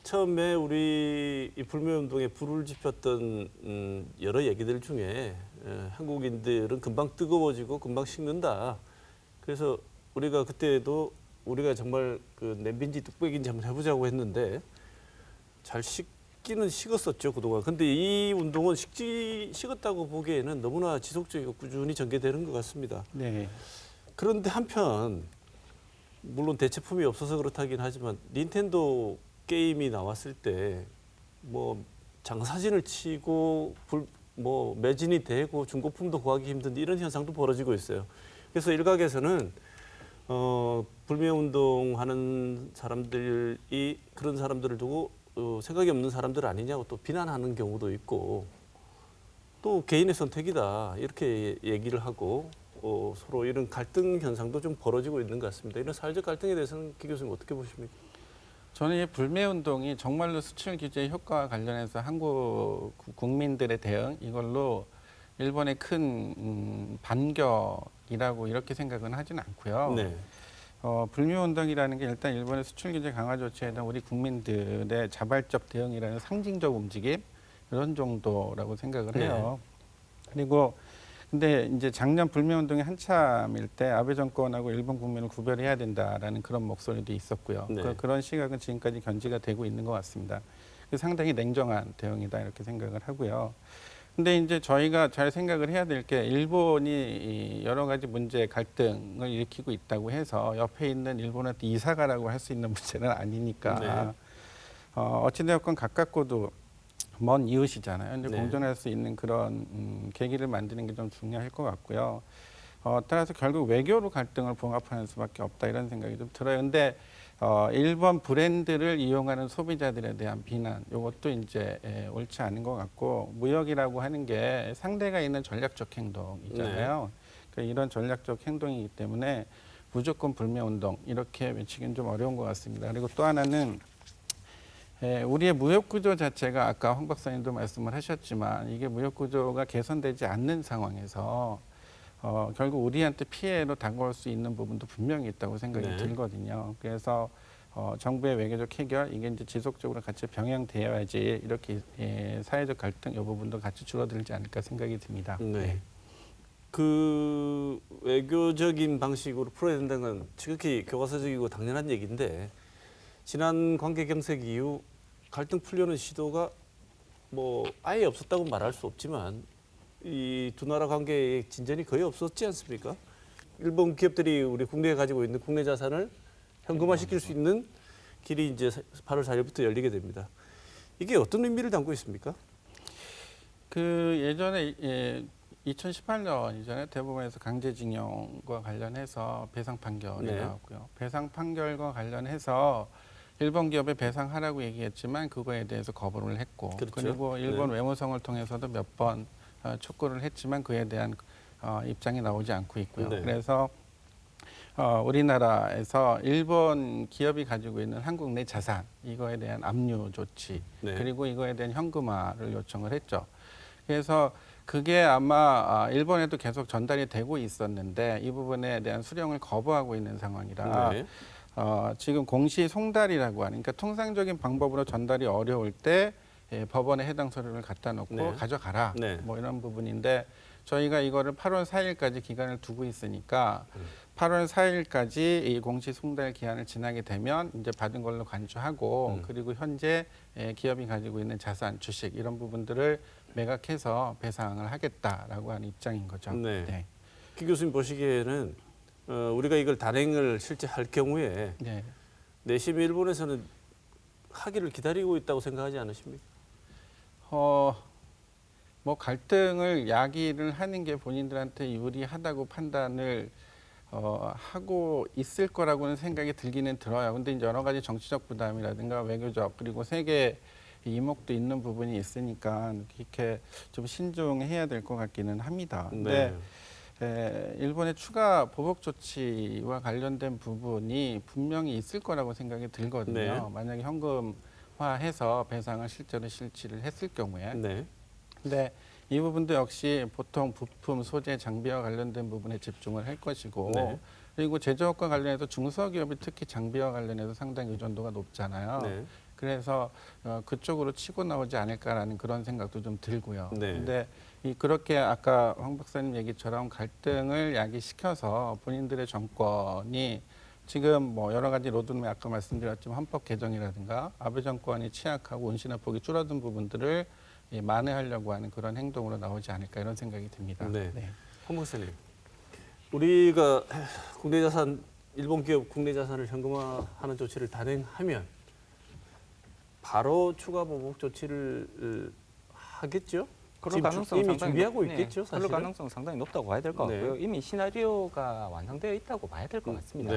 처음에 우리 이 불매운동에 불을 지폈던 여러 얘기들 중에 한국인들은 금방 뜨거워지고 금방 식는다. 그래서 우리가 그때도 우리가 정말 그 냄비인지 뚝배기인지 한번 해보자고 했는데 잘 식기는 식었었죠, 그동안. 근데 이 운동은 식었다고 보기에는 너무나 지속적이고 꾸준히 전개되는 것 같습니다. 그런데 한편 물론 대체품이 없어서 그렇다긴 하지만 닌텐도 게임이 나왔을 때 뭐 장사진을 치고 뭐 매진이 되고 중고품도 구하기 힘든 이런 현상도 벌어지고 있어요. 그래서 일각에서는 불매운동하는 사람들이 그런 사람들을 두고 생각이 없는 사람들 아니냐고 또 비난하는 경우도 있고 또 개인의 선택이다 이렇게 얘기를 하고 서로 이런 갈등 현상도 좀 벌어지고 있는 것 같습니다. 이런 사회적 갈등에 대해서는 김 교수님 어떻게 보십니까? 저는 이 불매운동이 정말로 수출 규제 효과와 관련해서 한국 국민들의 대응 이걸로 일본의 큰 반격이라고 이렇게 생각은 하지는 않고요. 불매운동이라는 게 일단 일본의 수출 규제 강화 조치에 대한 우리 국민들의 자발적 대응이라는 상징적 움직임 이런 정도라고 생각을 해요. 그리고 근데 이제 작년 불매운동이 한참일 때 아베 정권하고 일본 국민을 구별해야 된다라는 그런 목소리도 있었고요. 그런 시각은 지금까지 견지가 되고 있는 것 같습니다. 상당히 냉정한 대응이다 이렇게 생각을 하고요. 근데 이제 저희가 잘 생각을 해야 될 게 일본이 여러 가지 문제 갈등을 일으키고 있다고 해서 옆에 있는 일본한테 이사 가라고 할 수 있는 문제는 아니니까 어찌되었건 가깝고도 먼 이웃이잖아요. 이제 공존할 수 있는 그런 계기를 만드는 게 좀 중요할 것 같고요. 따라서 결국 외교로 갈등을 봉합하는 수밖에 없다 이런 생각이 좀 들어요. 근데 일본 브랜드를 이용하는 소비자들에 대한 비난 이것도 이제 옳지 않은 것 같고 무역이라고 하는 게 상대가 있는 전략적 행동이잖아요. 이런 전략적 행동이기 때문에 무조건 불매 운동 이렇게 외치기는 좀 어려운 것 같습니다. 그리고 또 하나는 우리의 무역 구조 자체가 아까 황 박사님도 말씀을 하셨지만 이게 무역 구조가 개선되지 않는 상황에서 결국 우리한테 피해로 다가올 수 있는 부분도 분명히 있다고 생각이 들거든요. 그래서 정부의 외교적 해결 이게 이제 지속적으로 같이 병행되어야지 이렇게 사회적 갈등 이 부분도 같이 줄어들지 않을까 생각이 듭니다. 네. 그 외교적인 방식으로 풀어야 된다는 건 지극히 교과서적이고 당연한 얘기인데 지난 관계 경색 이후 갈등 풀려는 시도가 뭐 아예 없었다고 말할 수 없지만 이 두 나라 관계의 진전이 거의 없었지 않습니까? 일본 기업들이 우리 국내에 가지고 있는 국내 자산을 현금화시킬 수 있는 길이 이제 8월 4일부터 열리게 됩니다. 이게 어떤 의미를 담고 있습니까? 그 예전에 2018년 이전에 대법원에서 강제징용과 관련해서 배상 판결이 나왔고요. 배상 판결과 관련해서 일본 기업에 배상하라고 얘기했지만 그거에 대해서 거부를 했고 그리고 일본 외무성을 통해서도 몇 번 촉구를 했지만 그에 대한 입장이 나오지 않고 있고요. 그래서 우리나라에서 일본 기업이 가지고 있는 한국 내 자산 이거에 대한 압류 조치 그리고 이거에 대한 현금화를 요청을 했죠. 그래서 그게 아마 일본에도 계속 전달이 되고 있었는데 이 부분에 대한 수령을 거부하고 있는 상황이라 지금 공시 송달이라고 하는 그러니까 통상적인 방법으로 전달이 어려울 때 법원에 해당 서류를 갖다 놓고 가져가라 뭐 이런 부분인데 저희가 이거를 8월 4일까지 기간을 두고 있으니까 8월 4일까지 이 공시 송달 기한을 지나게 되면 이제 받은 걸로 간주하고 그리고 현재 기업이 가지고 있는 자산, 주식 이런 부분들을 매각해서 배상을 하겠다라고 하는 입장인 거죠. 네. 김 교수님 보시기에는 우리가 이걸 단행을 실제 할 경우에 내심 일본에서는 하기를 기다리고 있다고 생각하지 않으십니까? 뭐 갈등을 야기를 하는 게 본인들한테 유리하다고 판단을 하고 있을 거라고는 생각이 들기는 들어요. 근데 이제 여러 가지 정치적 부담이라든가 외교적 그리고 세계 이목도 있는 부분이 있으니까 이렇게 좀 신중해야 될 것 같기는 합니다. 근데 일본의 추가 보복 조치와 관련된 부분이 분명히 있을 거라고 생각이 들거든요. 만약에 현금화해서 배상을 실제로 실시를 했을 경우에. 근데 이 부분도 역시 보통 부품, 소재, 장비와 관련된 부분에 집중을 할 것이고 그리고 제조업과 관련해서 중소기업이 특히 장비와 관련해서 상당히 의존도가 높잖아요. 그래서 그쪽으로 치고 나오지 않을까라는 그런 생각도 좀 들고요. 근데 그렇게 아까 황 박사님 얘기처럼 갈등을 야기시켜서 본인들의 정권이 지금 뭐 여러 가지 로드맵 아까 말씀드렸지만 헌법 개정이라든가 아베 정권이 취약하고 운신의 줄어든 부분들을 만회하려고 하는 그런 행동으로 나오지 않을까 이런 생각이 듭니다. 황 박사님, 우리가 국내 자산, 일본 기업 국내 자산을 현금화하는 조치를 단행하면 바로 추가 보복 조치를 하겠죠? 그럴 가능성 이미 상당히 준비하고 있겠죠, 사실은? 그럴 가능성 상당히 높다고 봐야 될 것 같고요. 이미 시나리오가 완성되어 있다고 봐야 될 것 같습니다.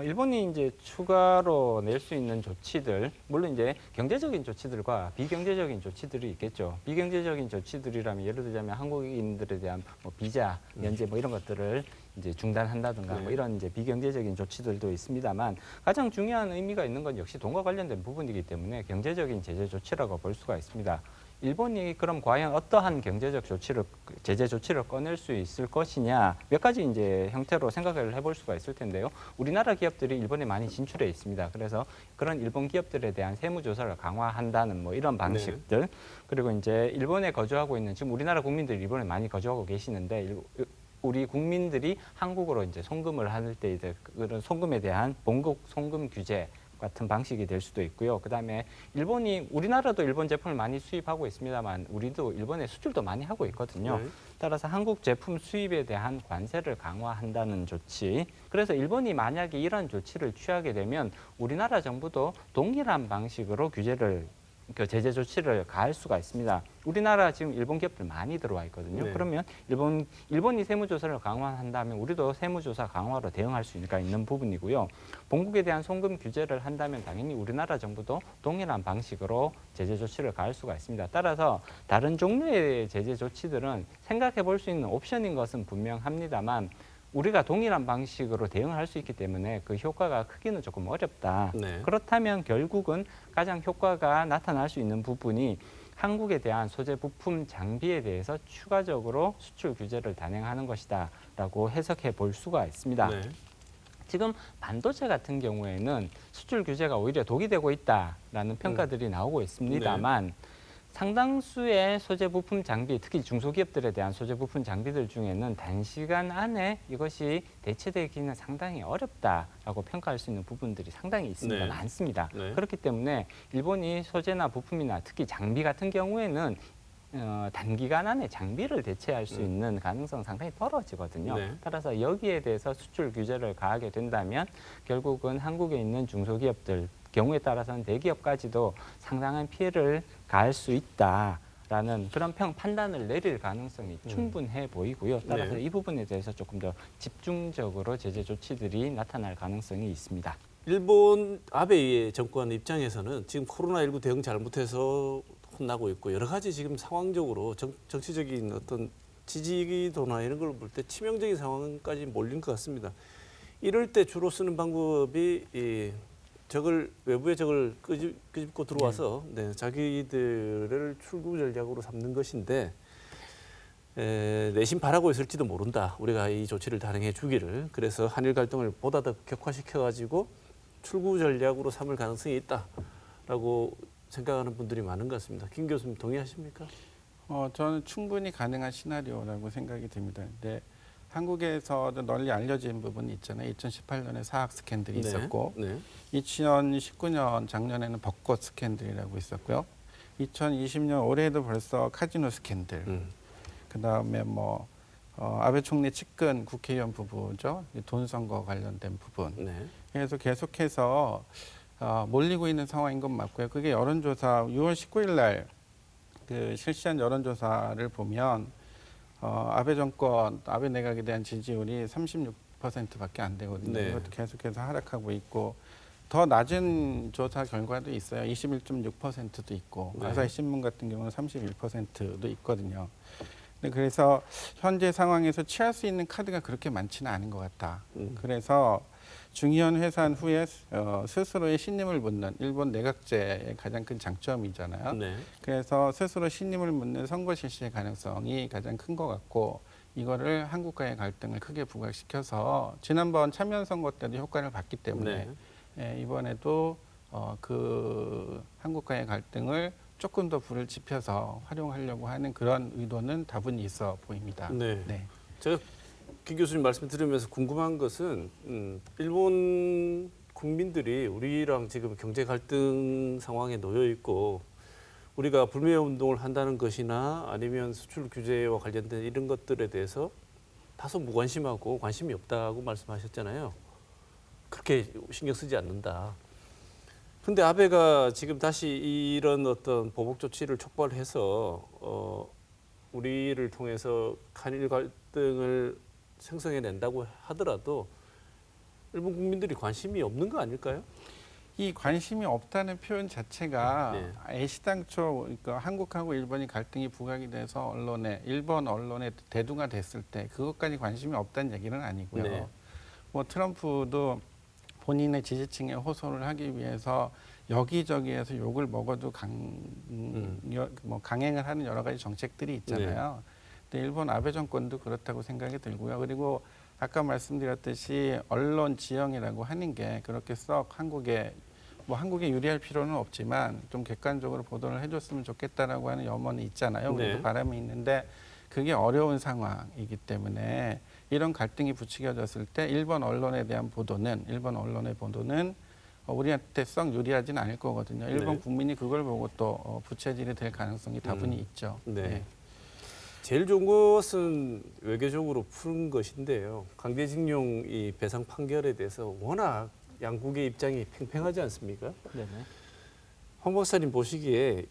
일본이 이제 추가로 낼 수 있는 조치들, 물론 이제 경제적인 조치들과 비경제적인 조치들이 있겠죠. 비경제적인 조치들이라면 예를 들자면 한국인들에 대한 뭐 비자 면제 뭐 이런 것들을 이제 중단한다든가 뭐 이런 이제 비경제적인 조치들도 있습니다만 가장 중요한 의미가 있는 건 역시 돈과 관련된 부분이기 때문에 경제적인 제재 조치라고 볼 수가 있습니다. 일본이 그럼 과연 어떠한 경제적 조치를 제재 조치를 꺼낼 수 있을 것이냐 몇 가지 이제 형태로 생각을 해볼 수가 있을 텐데요. 우리나라 기업들이 일본에 많이 진출해 있습니다. 그래서 그런 일본 기업들에 대한 세무 조사를 강화한다는 뭐 이런 방식들 그리고 이제 일본에 거주하고 있는 지금 우리나라 국민들이 일본에 많이 거주하고 계시는데 우리 국민들이 한국으로 이제 송금을 할 때 이제 그런 송금에 대한 본국 송금 규제 같은 방식이 될 수도 있고요. 그다음에 일본이 우리나라도 일본 제품을 많이 수입하고 있습니다만 우리도 일본에 수출도 많이 하고 있거든요. 따라서 한국 제품 수입에 대한 관세를 강화한다는 조치. 그래서 일본이 만약에 이런 조치를 취하게 되면 우리나라 정부도 동일한 방식으로 규제를 그 제재 조치를 가할 수가 있습니다. 우리나라 지금 일본 기업들 많이 들어와 있거든요. 네. 그러면 일본이 세무조사를 강화한다면 우리도 세무조사 강화로 대응할 수가 있는 부분이고요. 본국에 대한 송금 규제를 한다면 당연히 우리나라 정부도 동일한 방식으로 제재 조치를 가할 수가 있습니다. 따라서 다른 종류의 제재 조치들은 생각해 볼 수 있는 옵션인 것은 분명합니다만 우리가 동일한 방식으로 대응할 수 있기 때문에 그 효과가 크기는 조금 어렵다. 네. 그렇다면 결국은 가장 효과가 나타날 수 있는 부분이 한국에 대한 소재 부품 장비에 대해서 추가적으로 수출 규제를 단행하는 것이다라고 해석해 볼 수가 있습니다. 네. 지금 반도체 같은 경우에는 수출 규제가 오히려 독이 되고 있다라는 평가들이 나오고 있습니다만 상당수의 소재 부품 장비, 특히 중소기업들에 대한 소재 부품 장비들 중에는 단시간 안에 이것이 대체되기는 상당히 어렵다라고 평가할 수 있는 부분들이 상당히 있습니다. 네. 많습니다. 네. 그렇기 때문에 일본이 소재나 부품이나 특히 장비 같은 경우에는 단기간 안에 장비를 대체할 수 있는 가능성은 상당히 떨어지거든요. 네. 따라서 여기에 대해서 수출 규제를 가하게 된다면 결국은 한국에 있는 중소기업들 경우에 따라서는 대기업까지도 상당한 피해를 가할 수 있다라는 그런 판단을 내릴 가능성이 충분해 보이고요. 따라서 네. 이 부분에 대해서 조금 더 집중적으로 제재 조치들이 나타날 가능성이 있습니다. 일본 아베 정권 입장에서는 지금 코로나19 대응 잘못해서 혼나고 있고 여러 가지 지금 상황적으로 정치적인 어떤 지지도나 이런 걸 볼 때 치명적인 상황까지 몰린 것 같습니다. 이럴 때 주로 쓰는 방법이 외부의 적을 끄집고 들어와서 자기들을 출구 전략으로 삼는 것인데 내심 바라고 있을지도 모른다. 우리가 이 조치를 단행해 주기를. 그래서 한일 갈등을 보다 더 격화시켜가지고 출구 전략으로 삼을 가능성이 있다라고 생각하는 분들이 많은 것 같습니다. 김 교수님 동의하십니까? 저는 충분히 가능한 시나리오라고 생각이 듭니다. 근데 한국에서도 널리 알려진 부분이 있잖아요. 2018년에 사학 스캔들이 있었고 2019년 작년에는 벚꽃 스캔들이라고 있었고요. 2020년 올해도 벌써 카지노 스캔들. 그다음에 아베 총리 측근 국회의원 부부죠. 돈 선거 관련된 부분. 그래서 계속해서 몰리고 있는 상황인 건 맞고요. 그게 여론조사 6월 19일 날 그 실시한 여론조사를 보면 아베 정권, 아베 내각에 대한 지지율이 36%밖에 안 되거든요. 네. 이것도 계속해서 하락하고 있고 더 낮은 조사 결과도 있어요. 21.6%도 있고 아사히 신문 같은 경우는 31%도 있거든요. 그래서 현재 상황에서 취할 수 있는 카드가 그렇게 많지는 않은 것 같다. 그래서 중의원 해산 후에 스스로의 신임을 묻는 일본 내각제의 가장 큰 장점이잖아요. 그래서 스스로 신임을 묻는 선거 실시의 가능성이 가장 큰 것 같고 이거를 한국과의 갈등을 크게 부각시켜서 지난번 참여연 선거 때도 효과를 봤기 때문에 이번에도 그 한국과의 갈등을 조금 더 불을 지펴서 활용하려고 하는 그런 의도는 다분히 있어 보입니다. 제가 김 교수님 말씀 들으면서 궁금한 것은 일본 국민들이 우리랑 지금 경제 갈등 상황에 놓여 있고 우리가 불매 운동을 한다는 것이나 아니면 수출 규제와 관련된 이런 것들에 대해서 다소 무관심하고 관심이 없다고 말씀하셨잖아요. 그렇게 신경 쓰지 않는다. 근데 아베가 지금 다시 이런 어떤 보복 조치를 촉발해서 우리를 통해서 한일 갈등을 생성해낸다고 하더라도 일본 국민들이 관심이 없는 거 아닐까요? 이 관심이 없다는 표현 자체가 애시당초 그러니까 한국하고 일본이 갈등이 부각이 돼서 일본 언론에 대두가 됐을 때 그것까지 관심이 없다는 얘기는 아니고요. 트럼프도 본인의 지지층에 호소를 하기 위해서 여기저기에서 욕을 먹어도 강행을 하는 여러 가지 정책들이 있잖아요. 근데 일본 아베 정권도 그렇다고 생각이 들고요. 그리고 아까 말씀드렸듯이 언론 지형이라고 하는 게 그렇게 썩 한국에 유리할 필요는 없지만 좀 객관적으로 보도를 해줬으면 좋겠다라고 하는 염원이 있잖아요. 우리도 바람이 있는데 그게 어려운 상황이기 때문에 이런 갈등이 부추겨졌을 때 일본 언론에 대한 보도는 우리한테 썩 유리하지는 않을 거거든요. 일본 국민이 그걸 보고 또 부채질이 될 가능성이 다분히 있죠. 제일 좋은 것은 외교적으로 푸는 것인데요. 강제징용 이 배상 판결에 대해서 워낙 양국의 입장이 팽팽하지 않습니까? 황 박사님 보시기에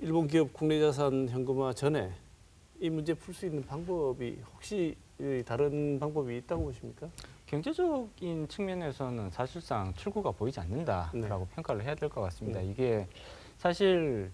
일본 기업 국내 자산 현금화 전에 이 문제 풀 수 있는 방법이 혹시 다른 방법이 있다고 보십니까? 경제적인 측면에서는 사실상 출구가 보이지 않는다라고 평가를 해야 될 것 같습니다. 이게 사실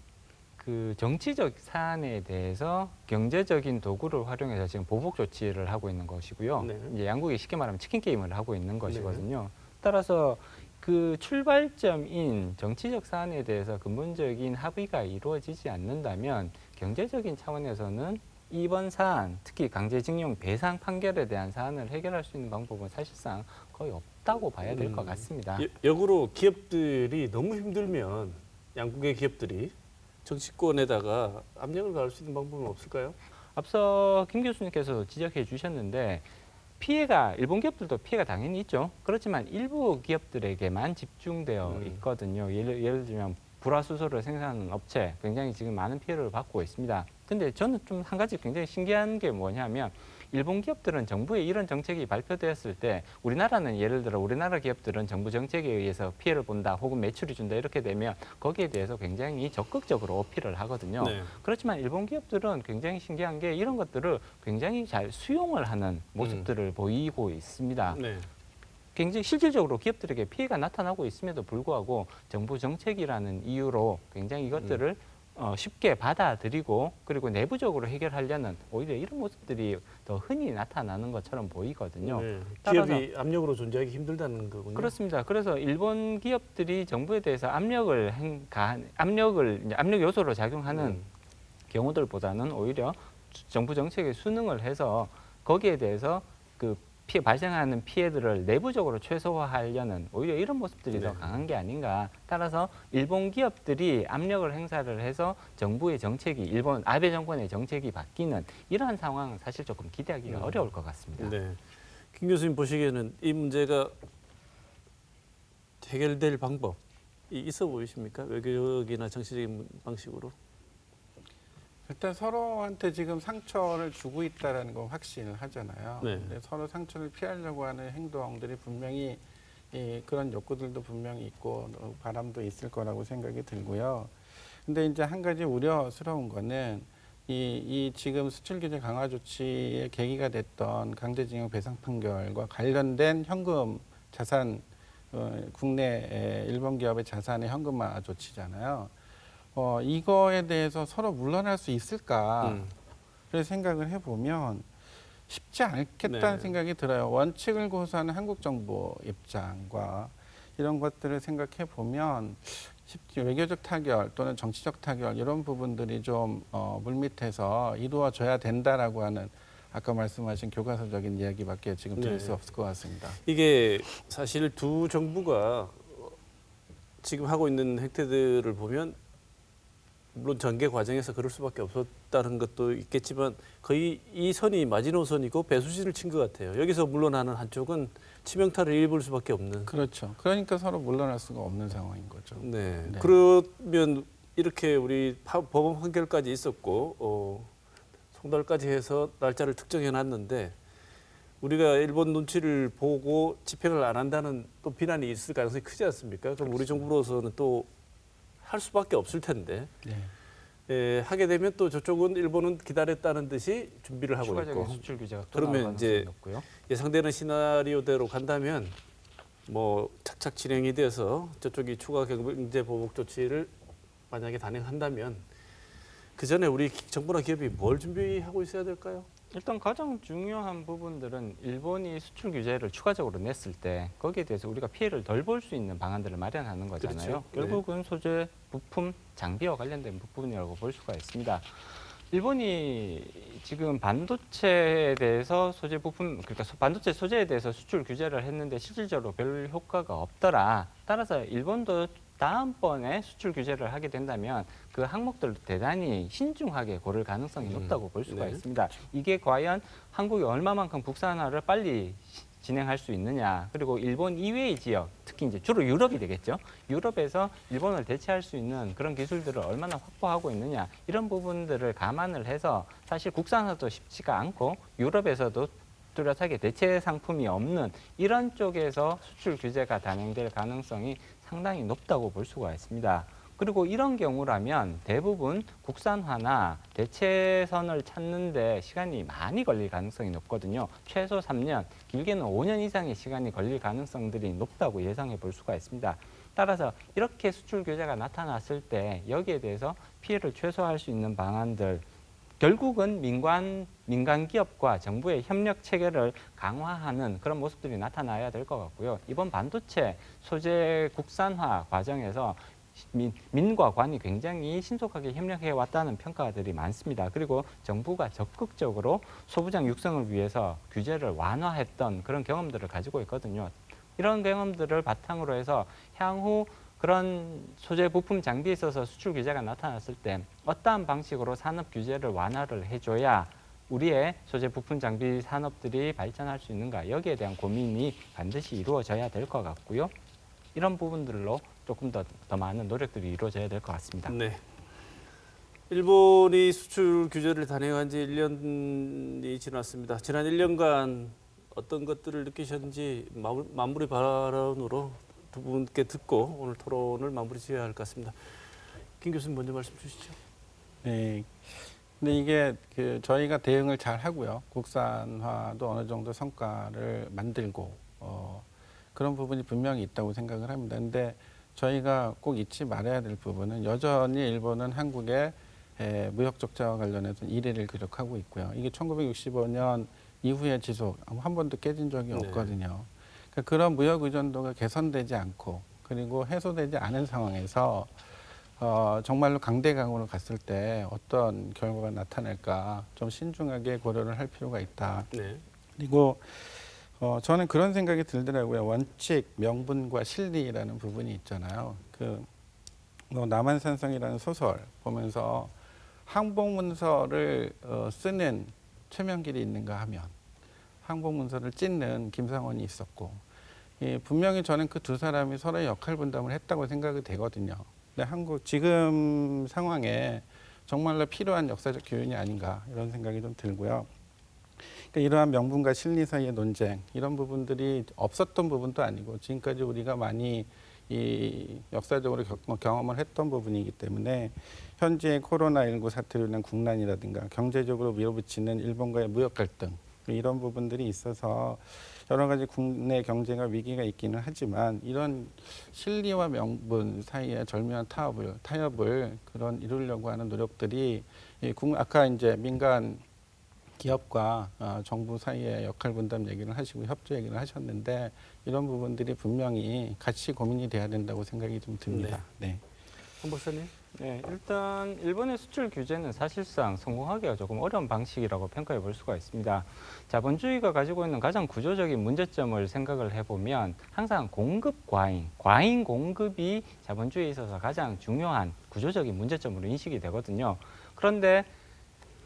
그 정치적 사안에 대해서 경제적인 도구를 활용해서 지금 보복 조치를 하고 있는 것이고요. 이제 양국이 쉽게 말하면 치킨 게임을 하고 있는 것이거든요. 따라서 그 출발점인 정치적 사안에 대해서 근본적인 합의가 이루어지지 않는다면 경제적인 차원에서는 이번 사안, 특히 강제징용 배상 판결에 대한 사안을 해결할 수 있는 방법은 사실상 거의 없다고 봐야 될 것 같습니다. 역으로 기업들이 너무 힘들면 양국의 기업들이 정치권에다가 압력을 가할 수 있는 방법은 없을까요? 앞서 김 교수님께서 지적해 주셨는데 피해가 일본 기업들도 피해가 당연히 있죠. 그렇지만 일부 기업들에게만 집중되어 있거든요. 예를 들면 불화수소를 생산하는 업체 굉장히 지금 많은 피해를 받고 있습니다. 근데 저는 좀 한 가지 굉장히 신기한 게 뭐냐면 일본 기업들은 정부의 이런 정책이 발표되었을 때 우리나라는 예를 들어 우리나라 기업들은 정부 정책에 의해서 피해를 본다 혹은 매출이 준다 이렇게 되면 거기에 대해서 굉장히 적극적으로 어필을 하거든요. 그렇지만 일본 기업들은 굉장히 신기한 게 이런 것들을 굉장히 잘 수용을 하는 모습들을 보이고 있습니다. 굉장히 실질적으로 기업들에게 피해가 나타나고 있음에도 불구하고 정부 정책이라는 이유로 굉장히 이것들을 쉽게 받아들이고 그리고 내부적으로 해결하려는 오히려 이런 모습들이 더 흔히 나타나는 것처럼 보이거든요. 기업이 압력으로 존재하기 힘들다는 거군요. 그렇습니다. 그래서 일본 기업들이 정부에 대해서 압력 요소로 작용하는 경우들보다는 오히려 정부 정책에 순응을 해서 거기에 대해서 그 발생하는 피해들을 내부적으로 최소화하려는 오히려 이런 모습들이 더 강한 게 아닌가. 따라서 일본 기업들이 압력을 행사를 해서 정부의 정책이 일본 아베 정권의 정책이 바뀌는 이러한 상황은 사실 조금 기대하기가 어려울 것 같습니다. 김 교수님 보시기에는 이 문제가 해결될 방법이 있어 보이십니까? 외교적이나 정치적인 방식으로? 일단 서로한테 지금 상처를 주고 있다는 건 확신을 하잖아요. 근데 서로 상처를 피하려고 하는 행동들이 분명히 그런 욕구들도 분명히 있고 바람도 있을 거라고 생각이 들고요. 근데 이제 한 가지 우려스러운 거는 이 지금 수출 규제 강화 조치의 계기가 됐던 강제징용 배상 판결과 관련된 현금 자산 국내 일본 기업의 자산의 현금화 조치잖아요. 이거에 대해서 서로 물러날 수 있을까를 생각을 해보면 쉽지 않겠다는 생각이 들어요. 원칙을 고수하는 한국 정부 입장과 이런 것들을 생각해 보면 외교적 타결 또는 정치적 타결 이런 부분들이 좀 물밑에서 이루어져야 된다라고 하는 아까 말씀하신 교과서적인 이야기밖에 지금 드릴 수 없을 것 같습니다. 이게 사실 두 정부가 지금 하고 있는 행태들을 보면 물론 전개 과정에서 그럴 수밖에 없었다는 것도 있겠지만 거의 이 선이 마지노선이고 배수진을 친 것 같아요. 여기서 물러나는 한쪽은 치명타를 입을 수밖에 없는. 그렇죠. 그러니까 서로 물러날 수가 없는 상황인 거죠. 그러면 이렇게 우리 법원 판결까지 있었고 송달까지 해서 날짜를 특정해 놨는데 우리가 일본 눈치를 보고 집행을 안 한다는 또 비난이 있을 가능성이 크지 않습니까? 그럼 우리 정부로서는 또 할 수밖에 없을 텐데 하게 되면 또 저쪽은 일본은 기다렸다는 듯이 준비를 하고 있고 수출 규제가 또 그러면 이제 예상되는 시나리오대로 간다면 뭐 착착 진행이 돼서 저쪽이 추가 경제 보복 조치를 만약에 단행한다면 그 전에 우리 정부나 기업이 뭘 준비하고 있어야 될까요? 일단 가장 중요한 부분들은 일본이 수출 규제를 추가적으로 냈을 때 거기에 대해서 우리가 피해를 덜 볼 수 있는 방안들을 마련하는 거잖아요. 결국은 소재, 부품, 장비와 관련된 부분이라고 볼 수가 있습니다. 일본이 지금 반도체에 대해서 소재 부품, 그러니까 반도체 소재에 대해서 수출 규제를 했는데 실질적으로 별 효과가 없더라. 따라서 일본도 다음번에 수출 규제를 하게 된다면 그 항목들도 대단히 신중하게 고를 가능성이 높다고 볼 수가 있습니다. 이게 과연 한국이 얼마만큼 국산화를 빨리 진행할 수 있느냐, 그리고 일본 이외의 지역, 특히 이제 주로 유럽이 되겠죠. 유럽에서 일본을 대체할 수 있는 그런 기술들을 얼마나 확보하고 있느냐, 이런 부분들을 감안을 해서 사실 국산화도 쉽지가 않고 유럽에서도 뚜렷하게 대체 상품이 없는 이런 쪽에서 수출 규제가 단행될 가능성이 상당히 높다고 볼 수가 있습니다. 그리고 이런 경우라면 대부분 국산화나 대체선을 찾는데 시간이 많이 걸릴 가능성이 높거든요. 최소 3년, 길게는 5년 이상의 시간이 걸릴 가능성들이 높다고 예상해 볼 수가 있습니다. 따라서 이렇게 수출 규제가 나타났을 때 여기에 대해서 피해를 최소화할 수 있는 방안들, 결국은 민간 기업과 정부의 협력 체계를 강화하는 그런 모습들이 나타나야 될 것 같고요. 이번 반도체 소재 국산화 과정에서 민과 관이 굉장히 신속하게 협력해 왔다는 평가들이 많습니다. 그리고 정부가 적극적으로 소부장 육성을 위해서 규제를 완화했던 그런 경험들을 가지고 있거든요. 이런 경험들을 바탕으로 해서 향후 그런 소재 부품 장비에 있어서 수출 규제가 나타났을 때 어떠한 방식으로 산업 규제를 완화를 해줘야 우리의 소재 부품 장비 산업들이 발전할 수 있는가, 여기에 대한 고민이 반드시 이루어져야 될 것 같고요. 이런 부분들로 조금 더 많은 노력들이 이루어져야 될 것 같습니다. 네. 일본이 수출 규제를 단행한 지 1년이 지났습니다. 지난 1년간 어떤 것들을 느끼셨는지 마무리 발언으로 두 분께 듣고 오늘 토론을 마무리 지어야 할 것 같습니다. 김 교수님 먼저 말씀 주시죠. 네. 근데 이게 저희가 대응을 잘 하고요. 국산화도 어느 정도 성과를 만들고 그런 부분이 분명히 있다고 생각을 합니다. 근데 저희가 꼭 잊지 말아야 될 부분은 여전히 일본은 한국의 무역 적자와 관련해서 1위를 기록하고 있고요. 이게 1965년 이후에 지속 한 번도 깨진 적이 없거든요. 그러니까 그런 무역 의존도가 개선되지 않고 그리고 해소되지 않은 상황에서 정말로 강대강으로 갔을 때 어떤 결과가 나타날까 좀 신중하게 고려를 할 필요가 있다. 네. 그리고 저는 그런 생각이 들더라고요. 원칙, 명분과 실리라는 부분이 있잖아요. 남한산성이라는 소설 보면서 항복문서를 쓰는 최명길이 있는가 하면 항복문서를 찢는 김상원이 있었고 분명히 저는 그 두 사람이 서로의 역할 분담을 했다고 생각이 되거든요. 근데 한국 지금 상황에 정말로 필요한 역사적 교훈이 아닌가 이런 생각이 좀 들고요. 그러니까 이러한 명분과 실리 사이의 논쟁 이런 부분들이 없었던 부분도 아니고 지금까지 우리가 많이 역사적으로 경험을 했던 부분이기 때문에 현재 코로나19 사태로 인한 국난이라든가 경제적으로 밀어붙이는 일본과의 무역 갈등 이런 부분들이 있어서 여러 가지 국내 경제가 위기가 있기는 하지만 이런 실리와 명분 사이의 절묘한 타협을 이루려고 하는 노력들이 아까 이제 민간 기업과 정부 사이의 역할 분담 얘기를 하시고 협조 얘기를 하셨는데 이런 부분들이 분명히 같이 고민이 돼야 된다고 생각이 좀 듭니다. 네. 한 박사님. 네, 일단 일본의 수출 규제는 사실상 성공하기가 조금 어려운 방식이라고 평가해 볼 수가 있습니다. 자본주의가 가지고 있는 가장 구조적인 문제점을 생각을 해보면 항상 공급 과잉 공급이 자본주의에 있어서 가장 중요한 구조적인 문제점으로 인식이 되거든요. 그런데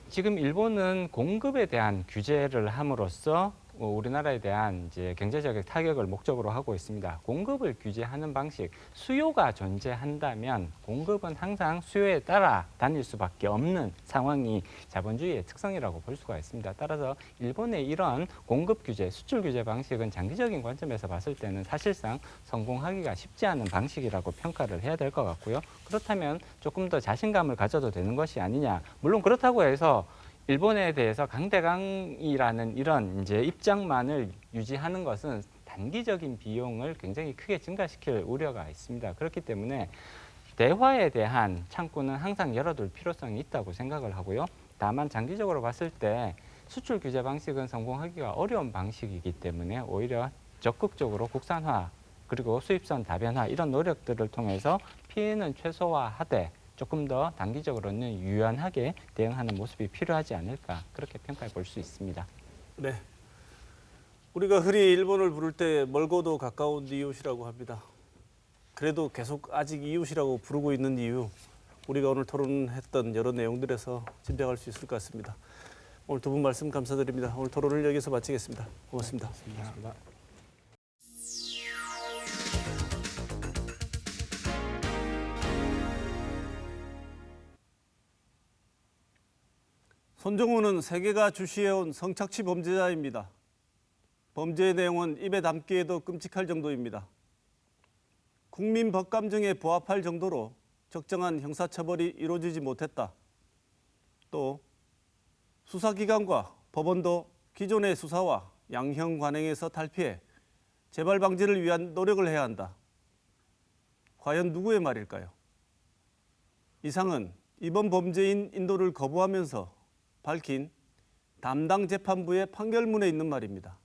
지금 일본은 공급에 대한 규제를 함으로써 우리나라에 대한 이제 경제적 타격을 목적으로 하고 있습니다. 공급을 규제하는 방식, 수요가 존재한다면 공급은 항상 수요에 따라 다닐 수밖에 없는 상황이 자본주의의 특성이라고 볼 수가 있습니다. 따라서 일본의 이런 공급 규제, 수출 규제 방식은 장기적인 관점에서 봤을 때는 사실상 성공하기가 쉽지 않은 방식이라고 평가를 해야 될 것 같고요. 그렇다면 조금 더 자신감을 가져도 되는 것이 아니냐. 물론 그렇다고 해서 일본에 대해서 강대강이라는 이런 이제 입장만을 유지하는 것은 단기적인 비용을 굉장히 크게 증가시킬 우려가 있습니다. 그렇기 때문에 대화에 대한 창구는 항상 열어둘 필요성이 있다고 생각을 하고요. 다만 장기적으로 봤을 때 수출 규제 방식은 성공하기가 어려운 방식이기 때문에 오히려 적극적으로 국산화 그리고 수입선 다변화 이런 노력들을 통해서 피해는 최소화하되 조금 더 단기적으로는 유연하게 대응하는 모습이 필요하지 않을까 그렇게 평가해 볼 수 있습니다. 네. 우리가 흔히 일본을 부를 때 멀고도 가까운 이웃이라고 합니다. 그래도 계속 아직 이웃이라고 부르고 있는 이유 우리가 오늘 토론했던 여러 내용들에서 짐작할 수 있을 것 같습니다. 오늘 두 분 말씀 감사드립니다. 오늘 토론을 여기서 마치겠습니다. 고맙습니다. 고맙습니다. 손정우는 세계가 주시해온 성착취 범죄자입니다. 범죄의 내용은 입에 담기에도 끔찍할 정도입니다. 국민 법감정에 부합할 정도로 적정한 형사처벌이 이루어지지 못했다. 또 수사기관과 법원도 기존의 수사와 양형 관행에서 탈피해 재발 방지를 위한 노력을 해야 한다. 과연 누구의 말일까요? 이상은 이번 범죄인 인도를 거부하면서 밝힌 담당 재판부의 판결문에 있는 말입니다.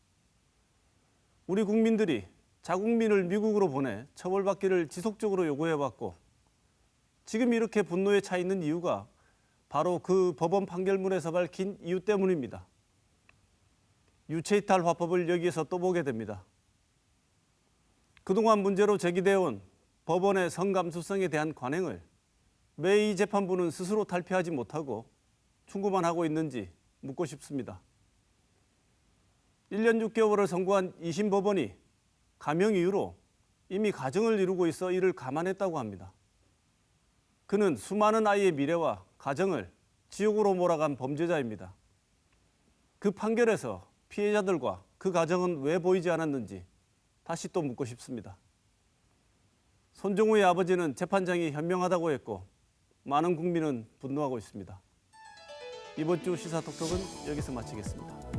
우리 국민들이 자국민을 미국으로 보내 처벌받기를 지속적으로 요구해왔고 지금 이렇게 분노에 차 있는 이유가 바로 그 법원 판결문에서 밝힌 이유 때문입니다. 유체이탈 화법을 여기에서 또 보게 됩니다. 그동안 문제로 제기되어 온 법원의 성감수성에 대한 관행을 왜 이 재판부는 스스로 탈피하지 못하고 충고만 하고 있는지 묻고 싶습니다. 1년 6개월을 선고한 2심 법원이 감형 이후로 이미 가정을 이루고 있어 이를 감안했다고 합니다. 그는 수많은 아이의 미래와 가정을 지옥으로 몰아간 범죄자입니다. 그 판결에서 피해자들과 그 가정은 왜 보이지 않았는지 다시 또 묻고 싶습니다. 손정우의 아버지는 재판장이 현명하다고 했고 많은 국민은 분노하고 있습니다. 이번 주 시사톡톡은 여기서 마치겠습니다.